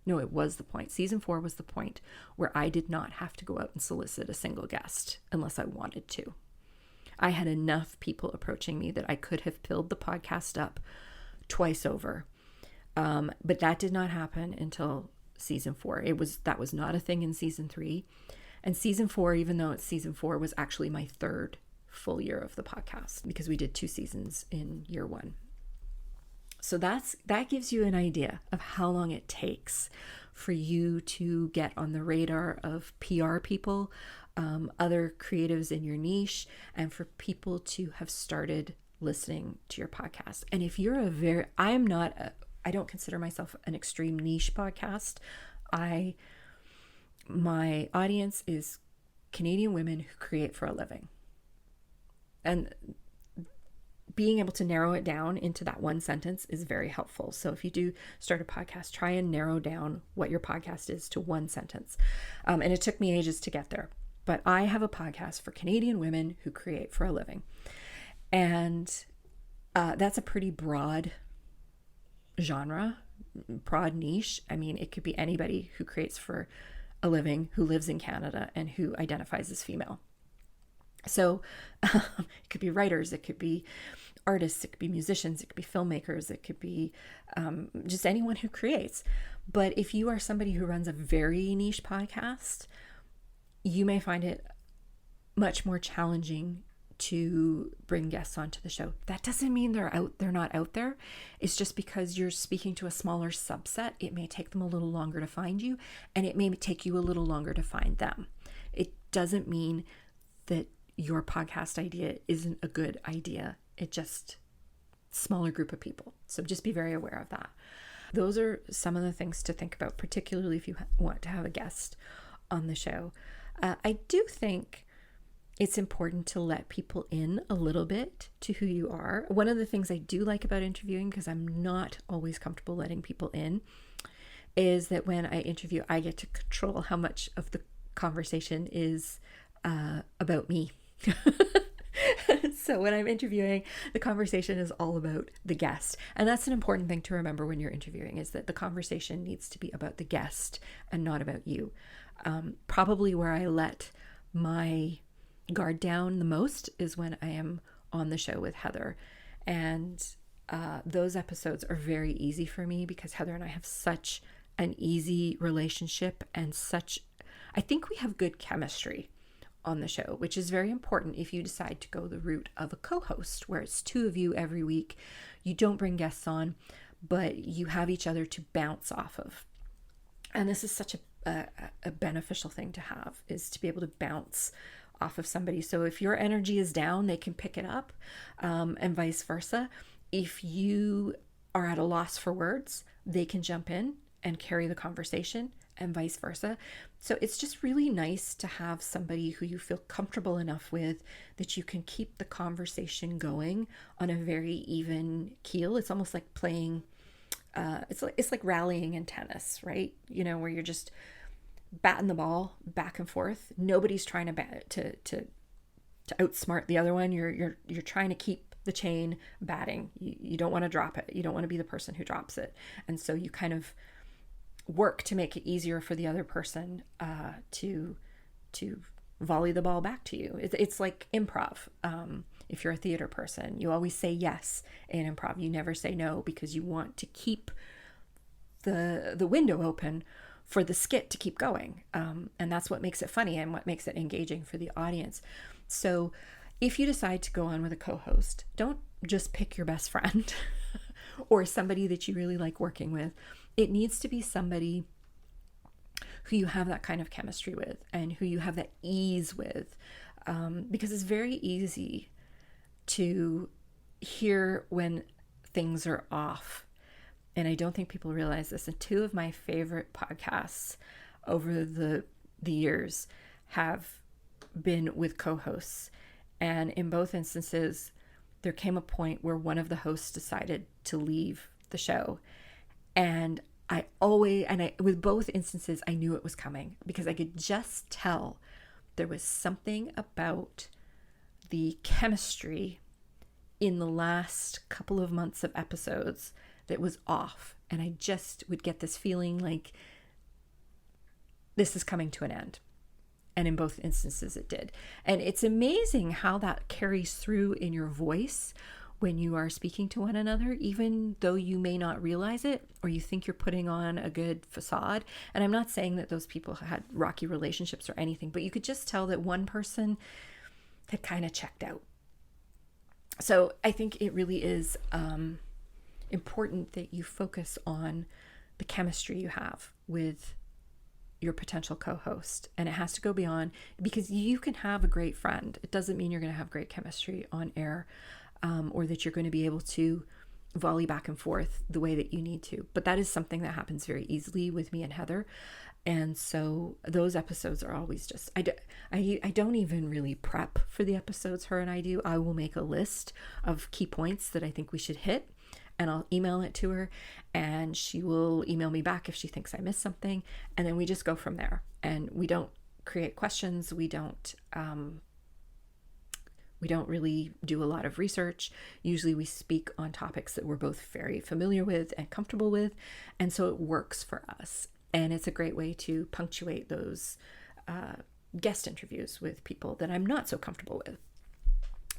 no, it was the point. Season 4 was the point where I did not have to go out and solicit a single guest unless I wanted to. I had enough people approaching me that I could have filled the podcast up twice over. But that did not happen until season 4. That was not a thing in season 3. And season 4, even though it's season 4, was actually my 3rd full year of the podcast because we did 2 seasons in year 1. So that gives you an idea of how long it takes for you to get on the radar of PR people, other creatives in your niche, and for people to have started listening to your podcast. And if you're I don't consider myself an extreme niche podcast. My audience is Canadian women who create for a living. And being able to narrow it down into that one sentence is very helpful. So if you do start a podcast, try and narrow down what your podcast is to one sentence. And it took me ages to get there. But I have a podcast for Canadian women who create for a living. And that's a pretty broad genre, broad niche. I mean, it could be anybody who creates for a living, who lives in Canada, and who identifies as female. So it could be writers, it could be artists, it could be musicians, it could be filmmakers, it could be just anyone who creates. But if you are somebody who runs a very niche podcast, you may find it much more challenging to bring guests onto the show. That doesn't mean they're not out there. It's just because you're speaking to a smaller subset, it may take them a little longer to find you, and it may take you a little longer to find them. It doesn't mean that your podcast idea isn't a good idea. It just smaller group of people. So just be very aware of that. Those are some of the things to think about, particularly if you want to have a guest on the show. I do think it's important to let people in a little bit to who you are. One of the things I do like about interviewing, because I'm not always comfortable letting people in, is that when I interview, I get to control how much of the conversation is about me. So when I'm interviewing, the conversation is all about the guest. And that's an important thing to remember when you're interviewing, is that the conversation needs to be about the guest and not about you. Probably where I let my guard down the most is when I am on the show with Heather. And those episodes are very easy for me because Heather and I have such an easy relationship and I think we have good chemistry on the show, which is very important if you decide to go the route of a co-host where it's 2 of you every week. You don't bring guests on, but you have each other to bounce off of. And this is such a beneficial thing to have, is to be able to bounce off of somebody. So if your energy is down, they can pick it up, and vice versa. If you are at a loss for words, they can jump in and carry the conversation, and vice versa. So it's just really nice to have somebody who you feel comfortable enough with that you can keep the conversation going on a very even keel. It's almost like playing, it's like rallying in tennis, right? You know, where you're just batting the ball back and forth. Nobody's trying to outsmart the other one. You're trying to keep the chain batting. You don't want to drop it. You don't want to be the person who drops it. And so you kind of work to make it easier for the other person to volley the ball back to you. It's like improv. If you're a theater person, you always say yes in improv. You never say no, because you want to keep the window open for the skit to keep going. And that's what makes it funny and what makes it engaging for the audience. So if you decide to go on with a co-host, don't just pick your best friend or somebody that you really like working with. it needs to be somebody who you have that kind of chemistry with and who you have that ease with, because it's very easy to hear when things are off. And I don't think people realize this. And two of my favorite podcasts over the years have been with co-hosts. And in both instances, there came a point where one of the hosts decided to leave the show. And with both instances, I knew it was coming because I could just tell there was something about the chemistry in the last couple of months of episodes that was off. And I just would get this feeling like this is coming to an end. And in both instances it did. And it's amazing how that carries through in your voice when you are speaking to one another, even though you may not realize it or you think you're putting on a good facade. And I'm not saying that those people had rocky relationships or anything, but you could just tell that one person had kind of checked out. So I think it really is important that you focus on the chemistry you have with your potential co-host. And it has to go beyond, because you can have a great friend. It doesn't mean you're going to have great chemistry on air, or that you're going to be able to volley back and forth the way that you need to. But that is something that happens very easily with me and Heather. And so those episodes are always just, I don't even really prep for the episodes her and I do. I will make a list of key points that I think we should hit, and I'll email it to her, and she will email me back if she thinks I missed something. And then we just go from there. And we don't create questions. We don't really do a lot of research. Usually we speak on topics that we're both very familiar with and comfortable with. And so it works for us. And it's a great way to punctuate those guest interviews with people that I'm not so comfortable with.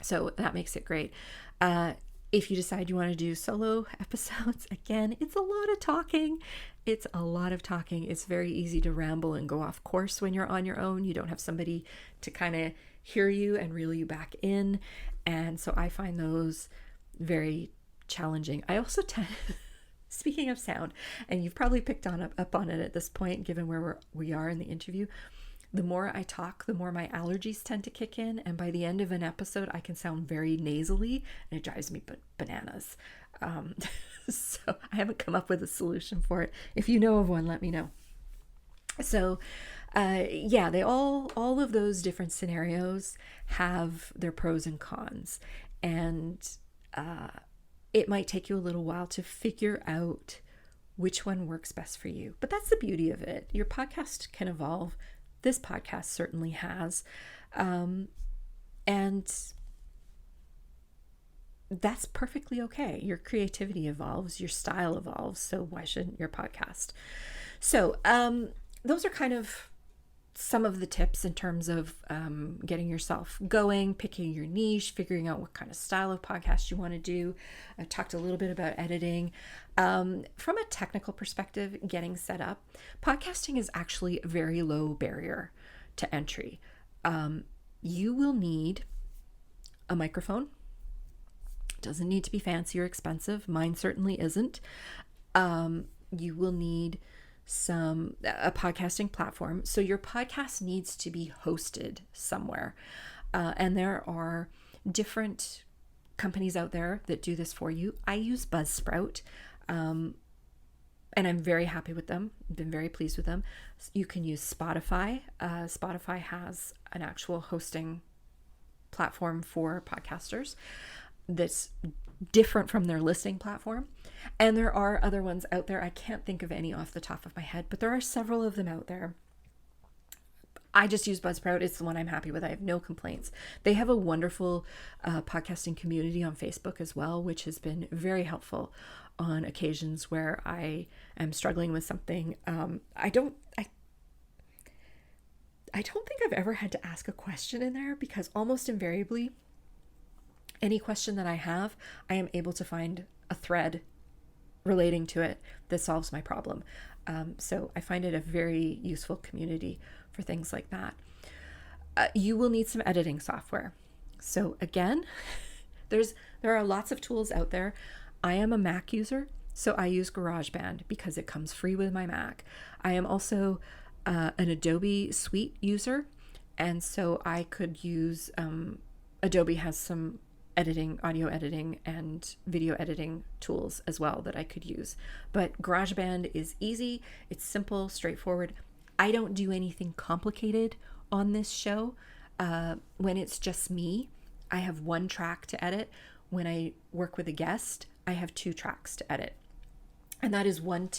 So that makes it great. If you decide you want to do solo episodes, again, it's a lot of talking. It's very easy to ramble and go off course when you're on your own. You don't have somebody to kind of hear you and reel you back in. And so I find those very challenging. I also tend, speaking of sound, and you've probably picked up on it at this point, given where we are in the interview, the more I talk, the more my allergies tend to kick in. And by the end of an episode, I can sound very nasally, and it drives me bananas. So I haven't come up with a solution for it. If you know of one, let me know. So they all of those different scenarios have their pros and cons. And it might take you a little while to figure out which one works best for you. But that's the beauty of it. Your podcast can evolve. This podcast certainly has. And that's perfectly okay. Your creativity evolves, your style evolves. So why shouldn't your podcast? So those are kind of some of the tips in terms of getting yourself going, picking your niche, figuring out what kind of style of podcast you want to do. I talked a little bit about editing. From a technical perspective, getting set up, podcasting is actually a very low barrier to entry. You will need a microphone. It doesn't need to be fancy or expensive. Mine certainly isn't. You will need a podcasting platform. So your podcast needs to be hosted somewhere. And there are different companies out there that do this for you. I use Buzzsprout, and I'm very happy with them. I've been very pleased with them. You can use Spotify. Spotify has an actual hosting platform for podcasters that's different from their listening platform. And there are other ones out there. I can't think of any off the top of my head, but there are several of them out there. I just use Buzzsprout. It's the one I'm happy with. I have no complaints. They have a wonderful podcasting community on Facebook as well, which has been very helpful on occasions where I am struggling with something. I don't think I've ever had to ask a question in there, because almost invariably, any question that I have, I am able to find a thread relating to it that solves my problem. So I find it a very useful community for things like that. You will need some editing software. So again, there are lots of tools out there. I am a Mac user, So I use GarageBand because it comes free with my Mac. I am also an Adobe Suite user, and so I could use Adobe has some audio editing and video editing tools as well that I could use. But GarageBand is easy, it's simple, straightforward. I don't do anything complicated on this show. When it's just me, I have one track to edit. When I work with a guest, I have 2 tracks to edit. And that is one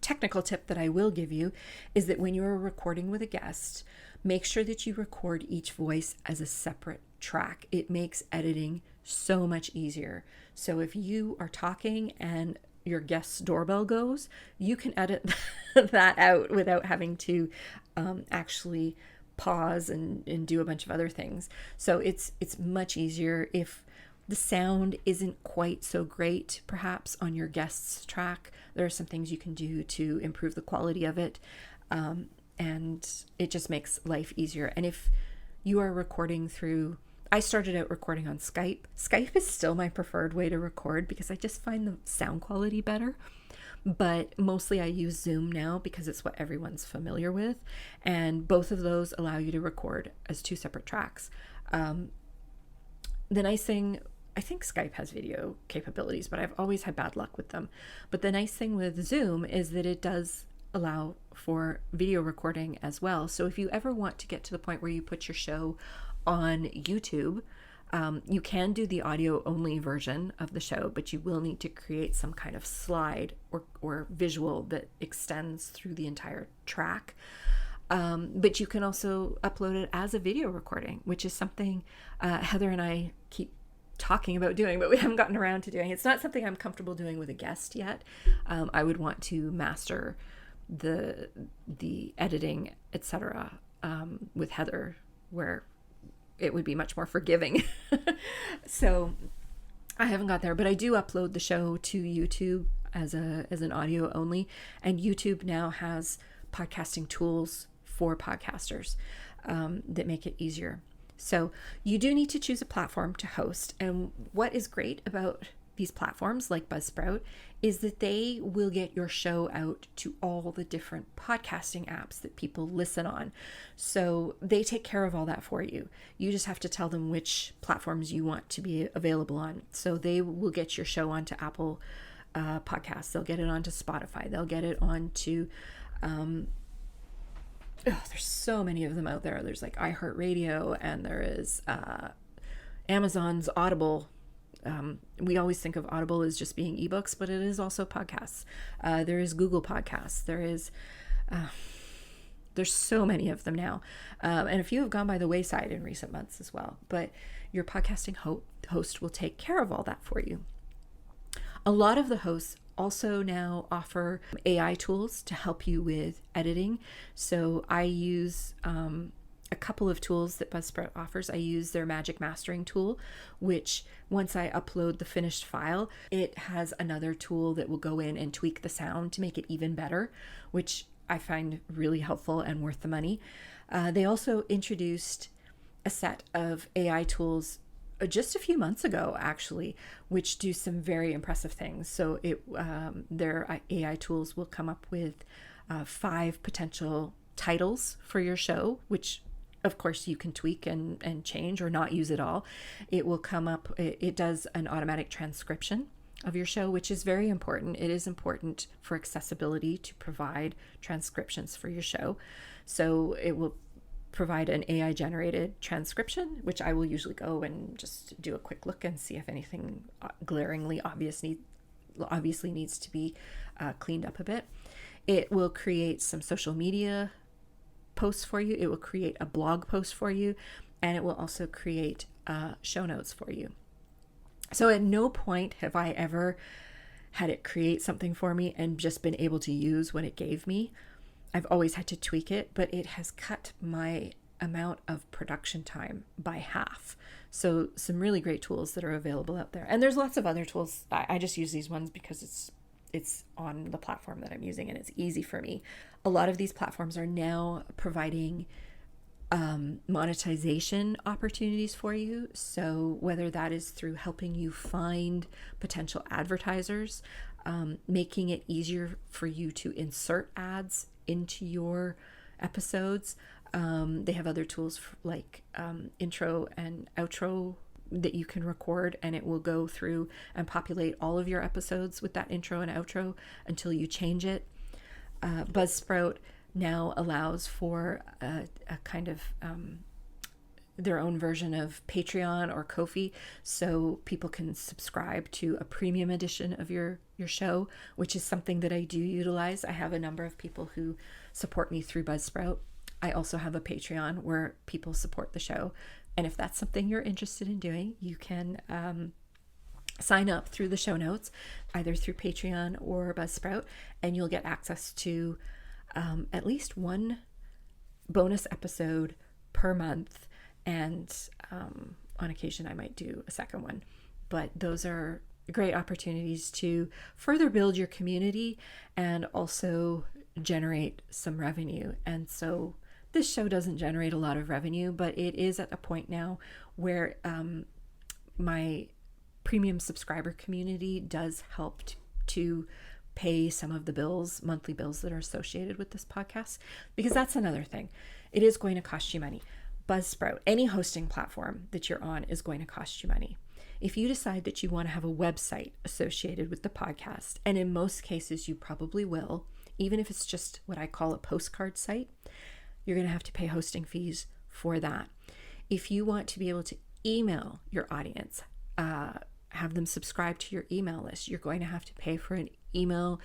technical tip that I will give you, is that when you're recording with a guest, make sure that you record each voice as a separate track. It makes editing so much easier. So if you are talking and your guest's doorbell goes, you can edit that out without having to actually pause and do a bunch of other things. So it's much easier. If the sound isn't quite so great, perhaps on your guest's track, there are some things you can do to improve the quality of it. And it just makes life easier. And if you are recording through, I started out recording on Skype. Skype is still my preferred way to record because I just find the sound quality better. But mostly I use Zoom now because it's what everyone's familiar with. And both of those allow you to record as 2 separate tracks. The nice thing, I think Skype has video capabilities, but I've always had bad luck with them. But the nice thing with Zoom is that it does allow for video recording as well. So if you ever want to get to the point where you put your show on YouTube, you can do the audio only version of the show, but you will need to create some kind of slide or visual that extends through the entire track. But you can also upload it as a video recording, which is something Heather and I keep talking about doing, but we haven't gotten around to doing. It's not something I'm comfortable doing with a guest yet. I would want to master the editing, etc., with Heather, where it would be much more forgiving. So I haven't got there, but I do upload the show to YouTube as an audio only, and YouTube now has podcasting tools for podcasters that make it easier. So you do need to choose a platform to host. And what is great about these platforms like Buzzsprout is that they will get your show out to all the different podcasting apps that people listen on. So they take care of all that for you. You just have to tell them which platforms you want to be available on. So they will get your show onto Apple Podcasts. They'll get it onto Spotify. They'll get it onto there's so many of them out there. There's like iHeartRadio, and there is Amazon's Audible. We always think of Audible as just being ebooks, but it is also podcasts. There is Google Podcasts. There's so many of them now. And a few have gone by the wayside in recent months as well. But your podcasting host will take care of all that for you. A lot of the hosts also now offer AI tools to help you with editing. So I use a couple of tools that Buzzsprout offers. I use their Magic Mastering tool, which once I upload the finished file, it has another tool that will go in and tweak the sound to make it even better, which I find really helpful and worth the money. They also introduced a set of AI tools just a few months ago, actually, which do some very impressive things. So their AI tools will come up with 5 potential titles for your show, which of course you can tweak and change or not use at all. It will come up, it does an automatic transcription of your show, which is very important. It is important for accessibility to provide transcriptions for your show. So it will provide an AI generated transcription, which I will usually go and just do a quick look and see if anything glaringly obviously needs to be cleaned up a bit. It will create some social media posts for you. It will create a blog post for you, and it will also create show notes for you. So at no point have I ever had it create something for me and just been able to use what it gave me. I've always had to tweak it, but it has cut my amount of production time by half. So some really great tools that are available out there. And there's lots of other tools. I just use these ones because it's on the platform that I'm using and it's easy for me. A lot of these platforms are now providing monetization opportunities for you. So whether that is through helping you find potential advertisers, making it easier for you to insert ads into your episodes. They have other tools like intro and outro that you can record, and it will go through and populate all of your episodes with that intro and outro until you change it. Buzzsprout now allows for a kind of their own version of Patreon or Ko-fi, so people can subscribe to a premium edition of your show, which is something that I do utilize. I have a number of people who support me through Buzzsprout. I also have a Patreon where people support the show, and if that's something you're interested in doing, you can sign up through the show notes, either through Patreon or Buzzsprout, and you'll get access to at least one bonus episode per month. And on occasion, I might do a second one. But those are great opportunities to further build your community and also generate some revenue. And so this show doesn't generate a lot of revenue, but it is at a point now where my premium subscriber community does help to pay some of the bills, monthly bills that are associated with this podcast, because that's another thing. It is going to cost you money. Buzzsprout, any hosting platform that you're on, is going to cost you money. If you decide that you want to have a website associated with the podcast, and in most cases you probably will, even if it's just what I call a postcard site, you're going to have to pay hosting fees for that. If you want to be able to email your audience, have them subscribe to your email list, you're going to have to pay for an email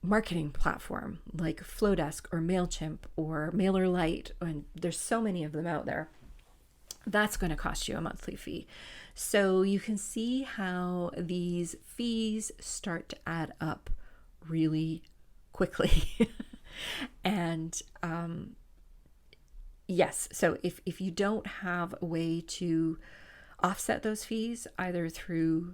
marketing platform like Flowdesk or MailChimp or MailerLite, and there's so many of them out there. That's going to cost you a monthly fee. So you can see how these fees start to add up really quickly. And yes, so if you don't have a way to offset those fees, either through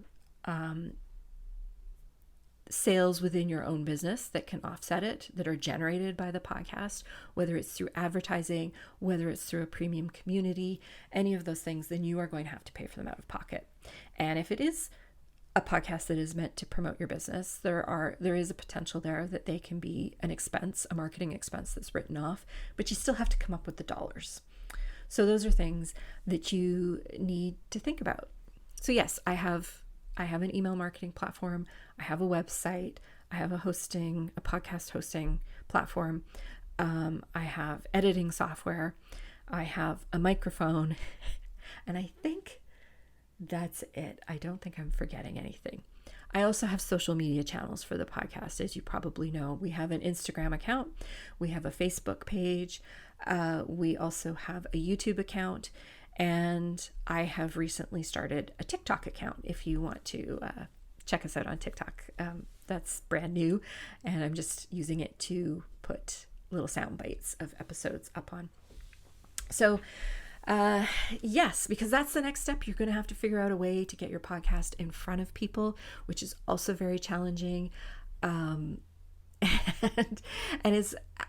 sales within your own business that can offset it, that are generated by the podcast, whether it's through advertising, whether it's through a premium community, any of those things, then you are going to have to pay for them out of pocket. And if it is a podcast that is meant to promote your business, there is a potential there that they can be an expense, a marketing expense that's written off, but you still have to come up with the dollars. So those are things that you need to think about. So yes, I have an email marketing platform. I have a website. I have a podcast hosting platform. I have editing software. I have a microphone. And I think that's it. I don't think I'm forgetting anything. I also have social media channels for the podcast. As you probably know, we have an Instagram account. We have a Facebook page. We also have a YouTube account. And I have recently started a TikTok account. If you want to check us out on TikTok, that's brand new. And I'm just using it to put little sound bites of episodes up on. So yes, because that's the next step. You're going to have to figure out a way to get your podcast in front of people, which is also very challenging. And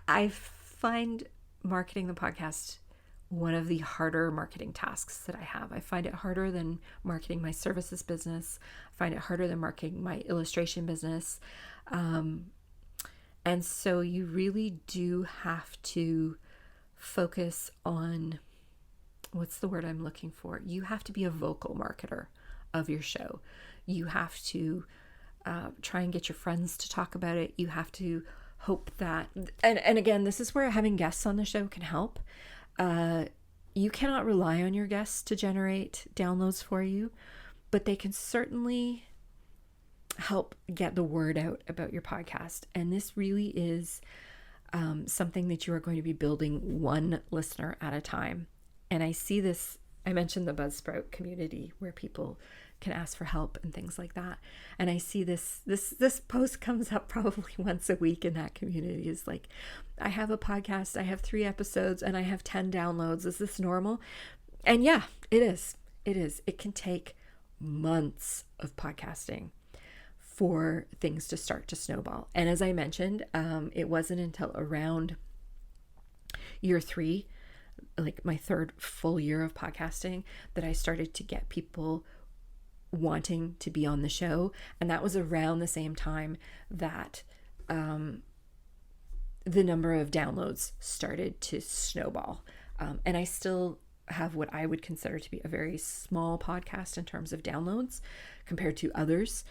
I find marketing the podcast one of the harder marketing tasks that I have. I find it harder than marketing my services business. I find it harder than marketing my illustration business. And so you really do have to focus on, what's the word I'm looking for? You have to be a vocal marketer of your show. You have to try and get your friends to talk about it. You have to hope that, and again, this is where having guests on the show can help. You cannot rely on your guests to generate downloads for you, but they can certainly help get the word out about your podcast. And this really is something that you are going to be building one listener at a time. And I see this, I mentioned the Buzzsprout community where people can ask for help and things like that. And I see this post comes up probably once a week in that community. Is like, I have a podcast, I have 3 episodes, and I have 10 downloads. Is this normal? And yeah, it is. It is. It can take months of podcasting for things to start to snowball. And as I mentioned, it wasn't until around year 3, like my 3rd full year of podcasting, that I started to get people wanting to be on the show. And that was around the same time that the number of downloads started to snowball. And I still have what I would consider to be a very small podcast in terms of downloads compared to others.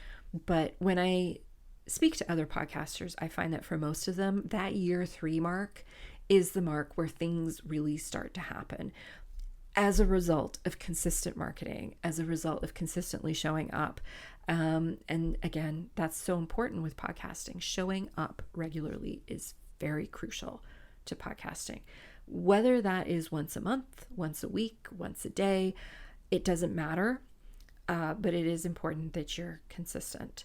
But when I speak to other podcasters, I find that for most of them, that year 3 mark is the mark where things really start to happen as a result of consistent marketing, as a result of consistently showing up. And again, that's so important with podcasting. Showing up regularly is very crucial to podcasting. Whether that is once a month, once a week, once a day, it doesn't matter. But it is important that you're consistent.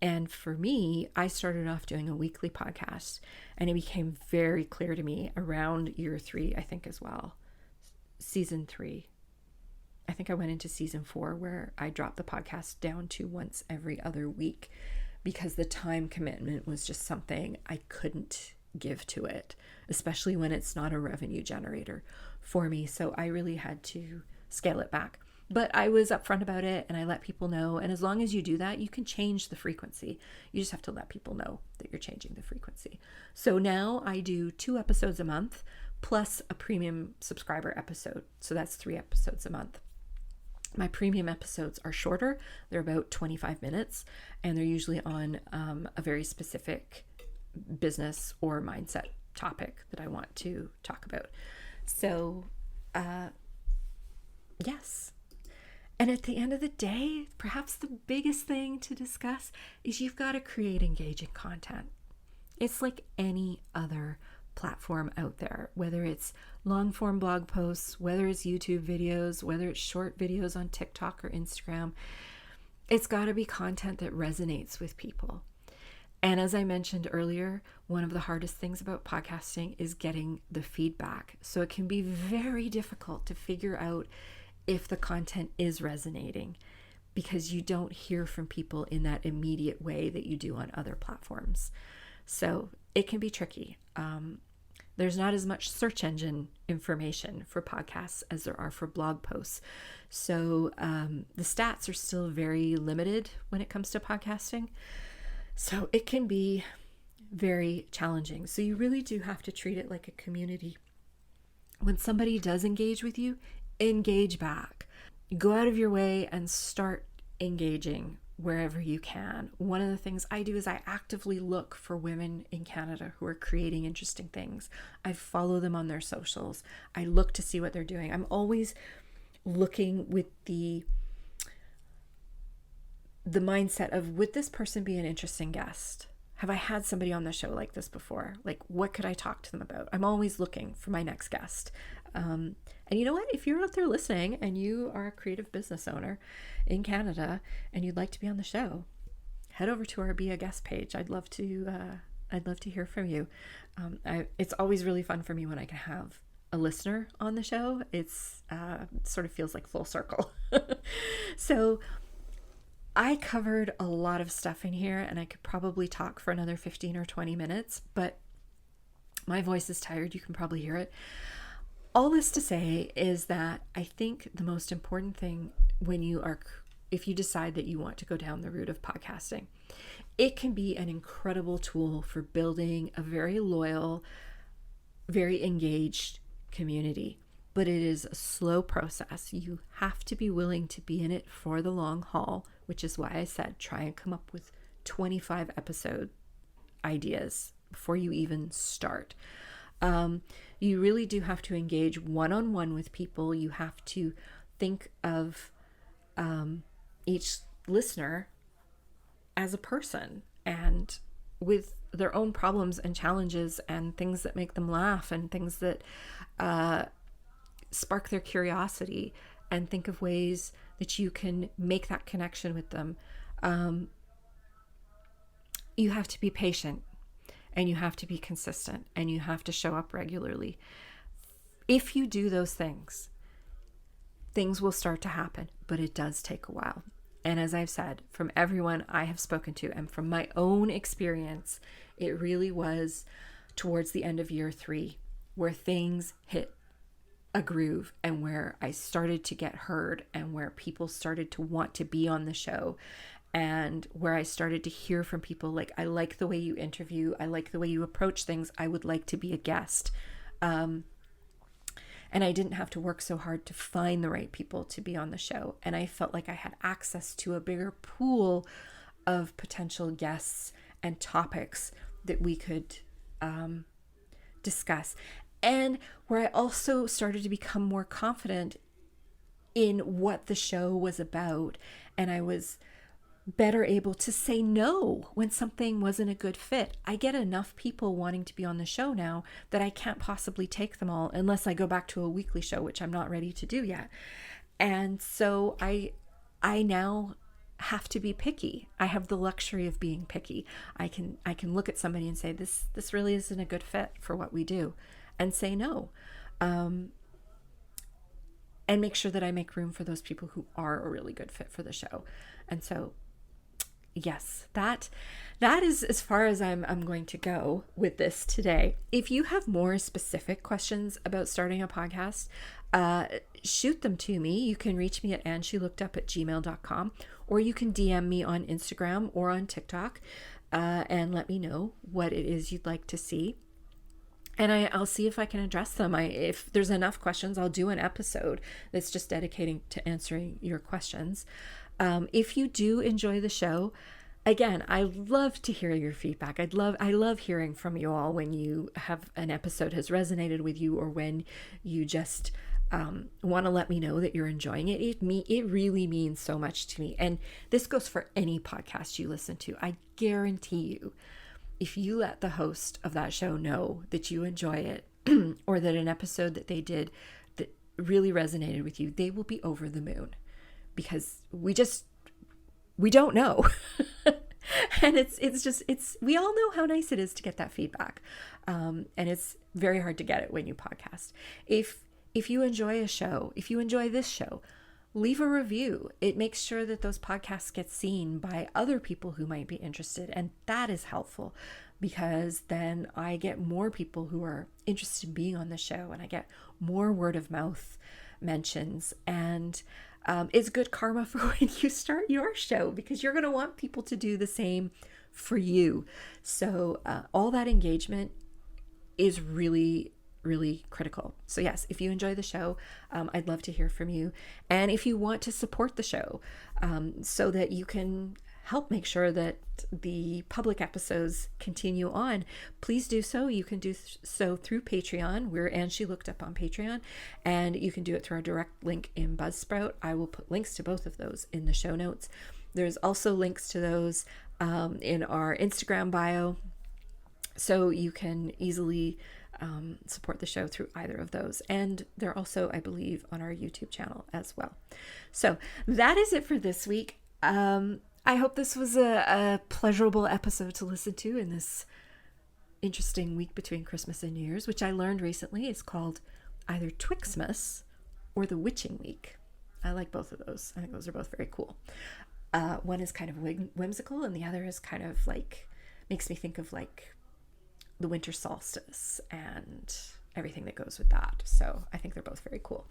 And for me, I started off doing a weekly podcast, and it became very clear to me around year 3, I think as well. Season 3. I think I went into season 4 where I dropped the podcast down to once every other week because the time commitment was just something I couldn't give to it, especially when it's not a revenue generator for me. So I really had to scale it back. But I was upfront about it and I let people know. And as long as you do that, you can change the frequency. You just have to let people know that you're changing the frequency. So now I do 2 episodes a month plus a premium subscriber episode. So that's 3 episodes a month. My premium episodes are shorter. They're about 25 minutes and they're usually on a very specific business or mindset topic that I want to talk about. So, yes. And at the end of the day, perhaps the biggest thing to discuss is you've got to create engaging content. It's like any other platform out there, whether it's long form blog posts, whether it's YouTube videos, whether it's short videos on TikTok or Instagram. It's got to be content that resonates with people. And as I mentioned earlier, one of the hardest things about podcasting is getting the feedback. So it can be very difficult to figure out if the content is resonating because you don't hear from people in that immediate way that you do on other platforms. So it can be tricky. There's not as much search engine information for podcasts as there are for blog posts. So the stats are still very limited when it comes to podcasting. So it can be very challenging. So you really do have to treat it like a community. When somebody does engage with you, engage back. Go out of your way and start engaging wherever you can. One of the things I do is I actively look for women in Canada who are creating interesting things. I follow them on their socials. I look to see what they're doing. I'm always looking with the mindset of, would this person be an interesting guest? Have I had somebody on the show like this before? Like, what could I talk to them about? I'm always looking for my next guest. And you know what? If you're out there listening and you are a creative business owner in Canada and you'd like to be on the show, head over to our Be a Guest page. I'd love to hear from you. It's always really fun for me when I can have a listener on the show. It's sort of feels like full circle. So I covered a lot of stuff in here and I could probably talk for another 15 or 20 minutes, but my voice is tired. You can probably hear it. All this to say is that I think the most important thing if you decide that you want to go down the route of podcasting, it can be an incredible tool for building a very loyal, very engaged community. But it is a slow process. You have to be willing to be in it for the long haul, which is why I said try and come up with 25 episode ideas before you even start. You really do have to engage one-on-one with people. You have to think of each listener as a person and with their own problems and challenges and things that make them laugh and things that spark their curiosity, and think of ways that you can make that connection with them. You have to be patient. And you have to be consistent and you have to show up regularly. If you do those things, things will start to happen, but it does take a while. And as I've said, from everyone I have spoken to and from my own experience, it really was towards the end of year 3 where things hit a groove and where I started to get heard and where people started to want to be on the show and where I started to hear from people like, I like the way you interview, I like the way you approach things, I would like to be a guest. And I didn't have to work so hard to find the right people to be on the show. And I felt like I had access to a bigger pool of potential guests and topics that we could discuss. And where I also started to become more confident in what the show was about. And I was better able to say no when something wasn't a good fit. I get enough people wanting to be on the show now that I can't possibly take them all unless I go back to a weekly show, which I'm not ready to do yet. And so I now have to be picky. I have the luxury of being picky. I can look at somebody and say, this really isn't a good fit for what we do, and say no. And make sure that I make room for those people who are a really good fit for the show. And so yes, that is as far as I'm going to go with this today. If you have more specific questions about starting a podcast, shoot them to me. You can reach me at andshелookedup@gmail.com, or you can DM me on Instagram or on TikTok and let me know what it is you'd like to see. And I'll see if I can address them. If there's enough questions, I'll do an episode that's just dedicating to answering your questions. If you do enjoy the show, again, I love to hear your feedback. I love hearing from you all when you have an episode has resonated with you, or when you just want to let me know that you're enjoying it. It really means so much to me. And this goes for any podcast you listen to. I guarantee you, if you let the host of that show know that you enjoy it or that an episode that they did that really resonated with you, they will be over the moon, because we don't know. And we all know how nice it is to get that feedback. And it's very hard to get it when you podcast. If you enjoy a show, if you enjoy this show, leave a review. It makes sure that those podcasts get seen by other people who might be interested. And that is helpful, because then I get more people who are interested in being on the show, and I get more word of mouth mentions. And it's good karma for when you start your show, because you're going to want people to do the same for you. So all that engagement is really, really critical. So yes, if you enjoy the show, I'd love to hear from you. And if you want to support the show so that you can help make sure that the public episodes continue on, please do so. You can do so through Patreon. We're And She Looked Up on Patreon, and you can do it through our direct link in Buzzsprout. I will put links to both of those in the show notes. There's also links to those in our Instagram bio, so you can easily support the show through either of those. And they're also, I believe, on our YouTube channel as well. So that is it for this week. I hope this was a pleasurable episode to listen to in this interesting week between Christmas and New Year's, which I learned recently is called either Twixmas or the Witching Week. I like both of those. I think those are both very cool. One is kind of whimsical, and the other is kind of like, makes me think of like the winter solstice and everything that goes with that. So I think they're both very cool.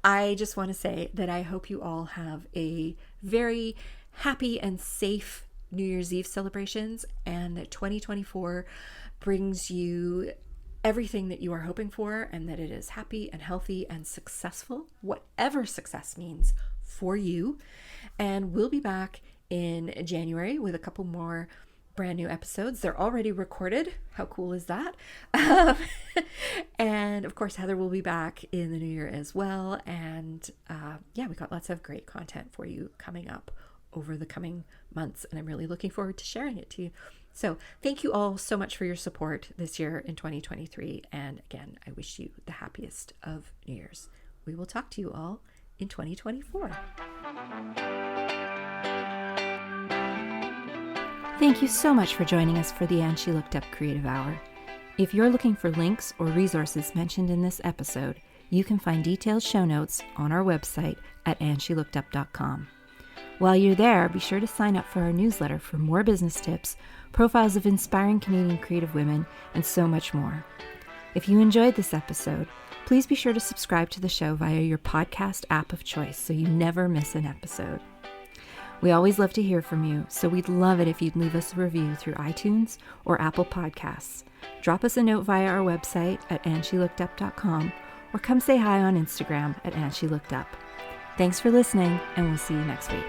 I just want to say that I hope you all have a very happy and safe New Year's Eve celebrations, and that 2024 brings you everything that you are hoping for, and that it is happy and healthy and successful, whatever success means for you. And we'll be back in January with a couple more brand new episodes. They're already recorded. How cool is that? And of course, Heather will be back in the new year as well. And we got lots of great content for you coming up over the coming months, and I'm really looking forward to sharing it to you. So thank you all so much for your support this year in 2023. And again, I wish you the happiest of New Year's. We will talk to you all in 2024. Thank you so much for joining us for the And She Looked Up Creative Hour. If you're looking for links or resources mentioned in this episode, you can find detailed show notes on our website at andshелookedup.com. While you're there, be sure to sign up for our newsletter for more business tips, profiles of inspiring Canadian creative women, and so much more. If you enjoyed this episode, please be sure to subscribe to the show via your podcast app of choice so you never miss an episode. We always love to hear from you, so we'd love it if you'd leave us a review through iTunes or Apple Podcasts. Drop us a note via our website at andshелookedup.com or come say hi on Instagram at andshелookedup. Thanks for listening, and we'll see you next week.